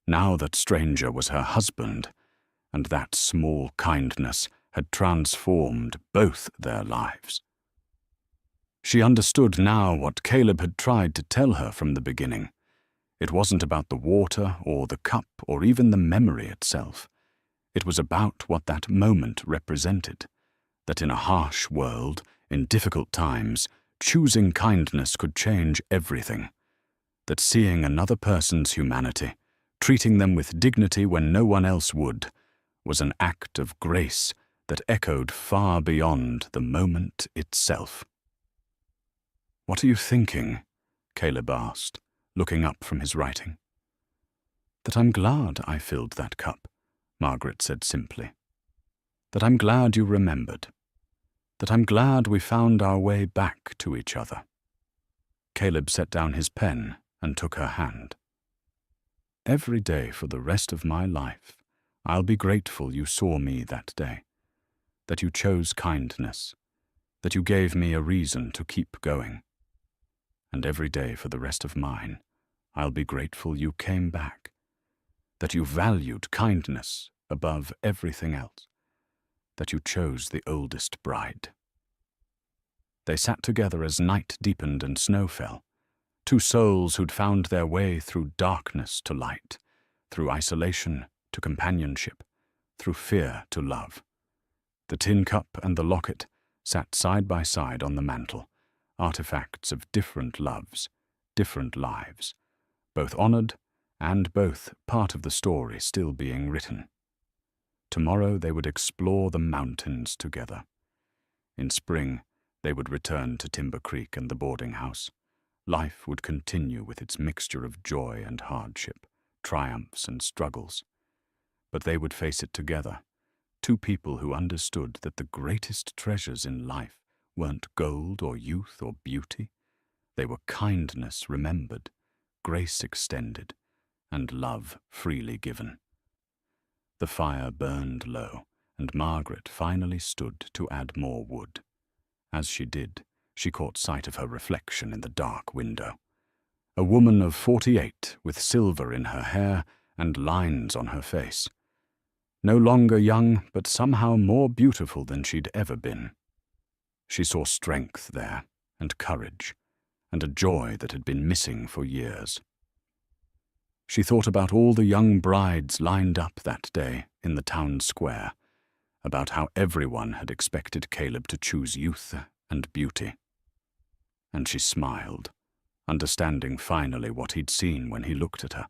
Now that stranger was her husband, and that small kindness had transformed both their lives. She understood now what Caleb had tried to tell her from the beginning. It wasn't about the water or the cup or even the memory itself. It was about what that moment represented, that in a harsh world, in difficult times, choosing kindness could change everything, that seeing another person's humanity, treating them with dignity when no one else would, was an act of grace that echoed far beyond the moment itself. "What are you thinking?" Caleb asked, looking up from his writing. "That I'm glad I filled that cup," Margaret said simply. "That I'm glad you remembered. That I'm glad we found our way back to each other." Caleb set down his pen and took her hand. "Every day for the rest of my life, I'll be grateful you saw me that day, that you chose kindness, that you gave me a reason to keep going. And every day for the rest of mine, I'll be grateful you came back, that you valued kindness above everything else, that you chose the oldest bride." They sat together as night deepened and snow fell, two souls who'd found their way through darkness to light, through isolation to companionship, through fear to love. The tin cup and the locket sat side by side on the mantel, artifacts of different loves, different lives, both honored and both part of the story still being written. Tomorrow they would explore the mountains together. In spring, they would return to Timber Creek and the boarding house. Life would continue with its mixture of joy and hardship, triumphs and struggles. But they would face it together, two people who understood that the greatest treasures in life weren't gold or youth or beauty. They were kindness remembered, grace extended, and love freely given. The fire burned low, and Margaret finally stood to add more wood. As she did, she caught sight of her reflection in the dark window. A woman of 48, with silver in her hair and lines on her face. No longer young, but somehow more beautiful than she'd ever been. She saw strength there, and courage, and a joy that had been missing for years. She thought about all the young brides lined up that day in the town square, about how everyone had expected Caleb to choose youth and beauty. And she smiled, understanding finally what he'd seen when he looked at her.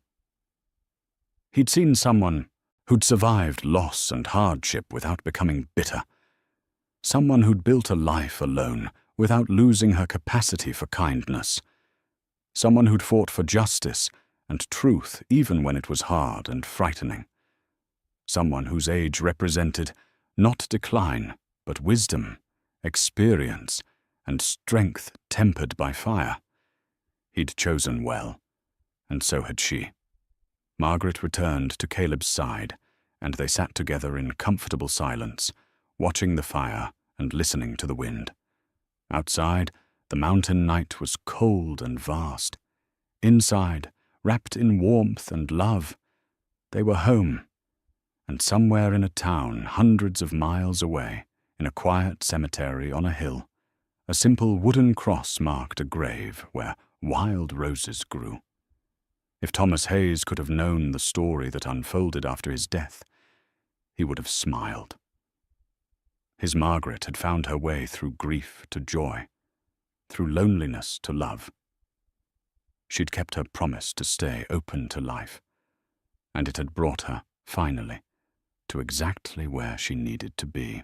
He'd seen someone who'd survived loss and hardship without becoming bitter. Someone who'd built a life alone without losing her capacity for kindness. Someone who'd fought for justice and truth even when it was hard and frightening. Someone whose age represented not decline, but wisdom, experience, and strength tempered by fire. He'd chosen well, and so had she. Margaret returned to Caleb's side, and they sat together in comfortable silence, watching the fire and listening to the wind. Outside, the mountain night was cold and vast. Inside, wrapped in warmth and love, they were home, and somewhere in a town hundreds of miles away, in a quiet cemetery on a hill, a simple wooden cross marked a grave where wild roses grew. If Thomas Hayes could have known the story that unfolded after his death, he would have smiled. His Margaret had found her way through grief to joy, through loneliness to love. She'd kept her promise to stay open to life, and it had brought her, finally, to exactly where she needed to be.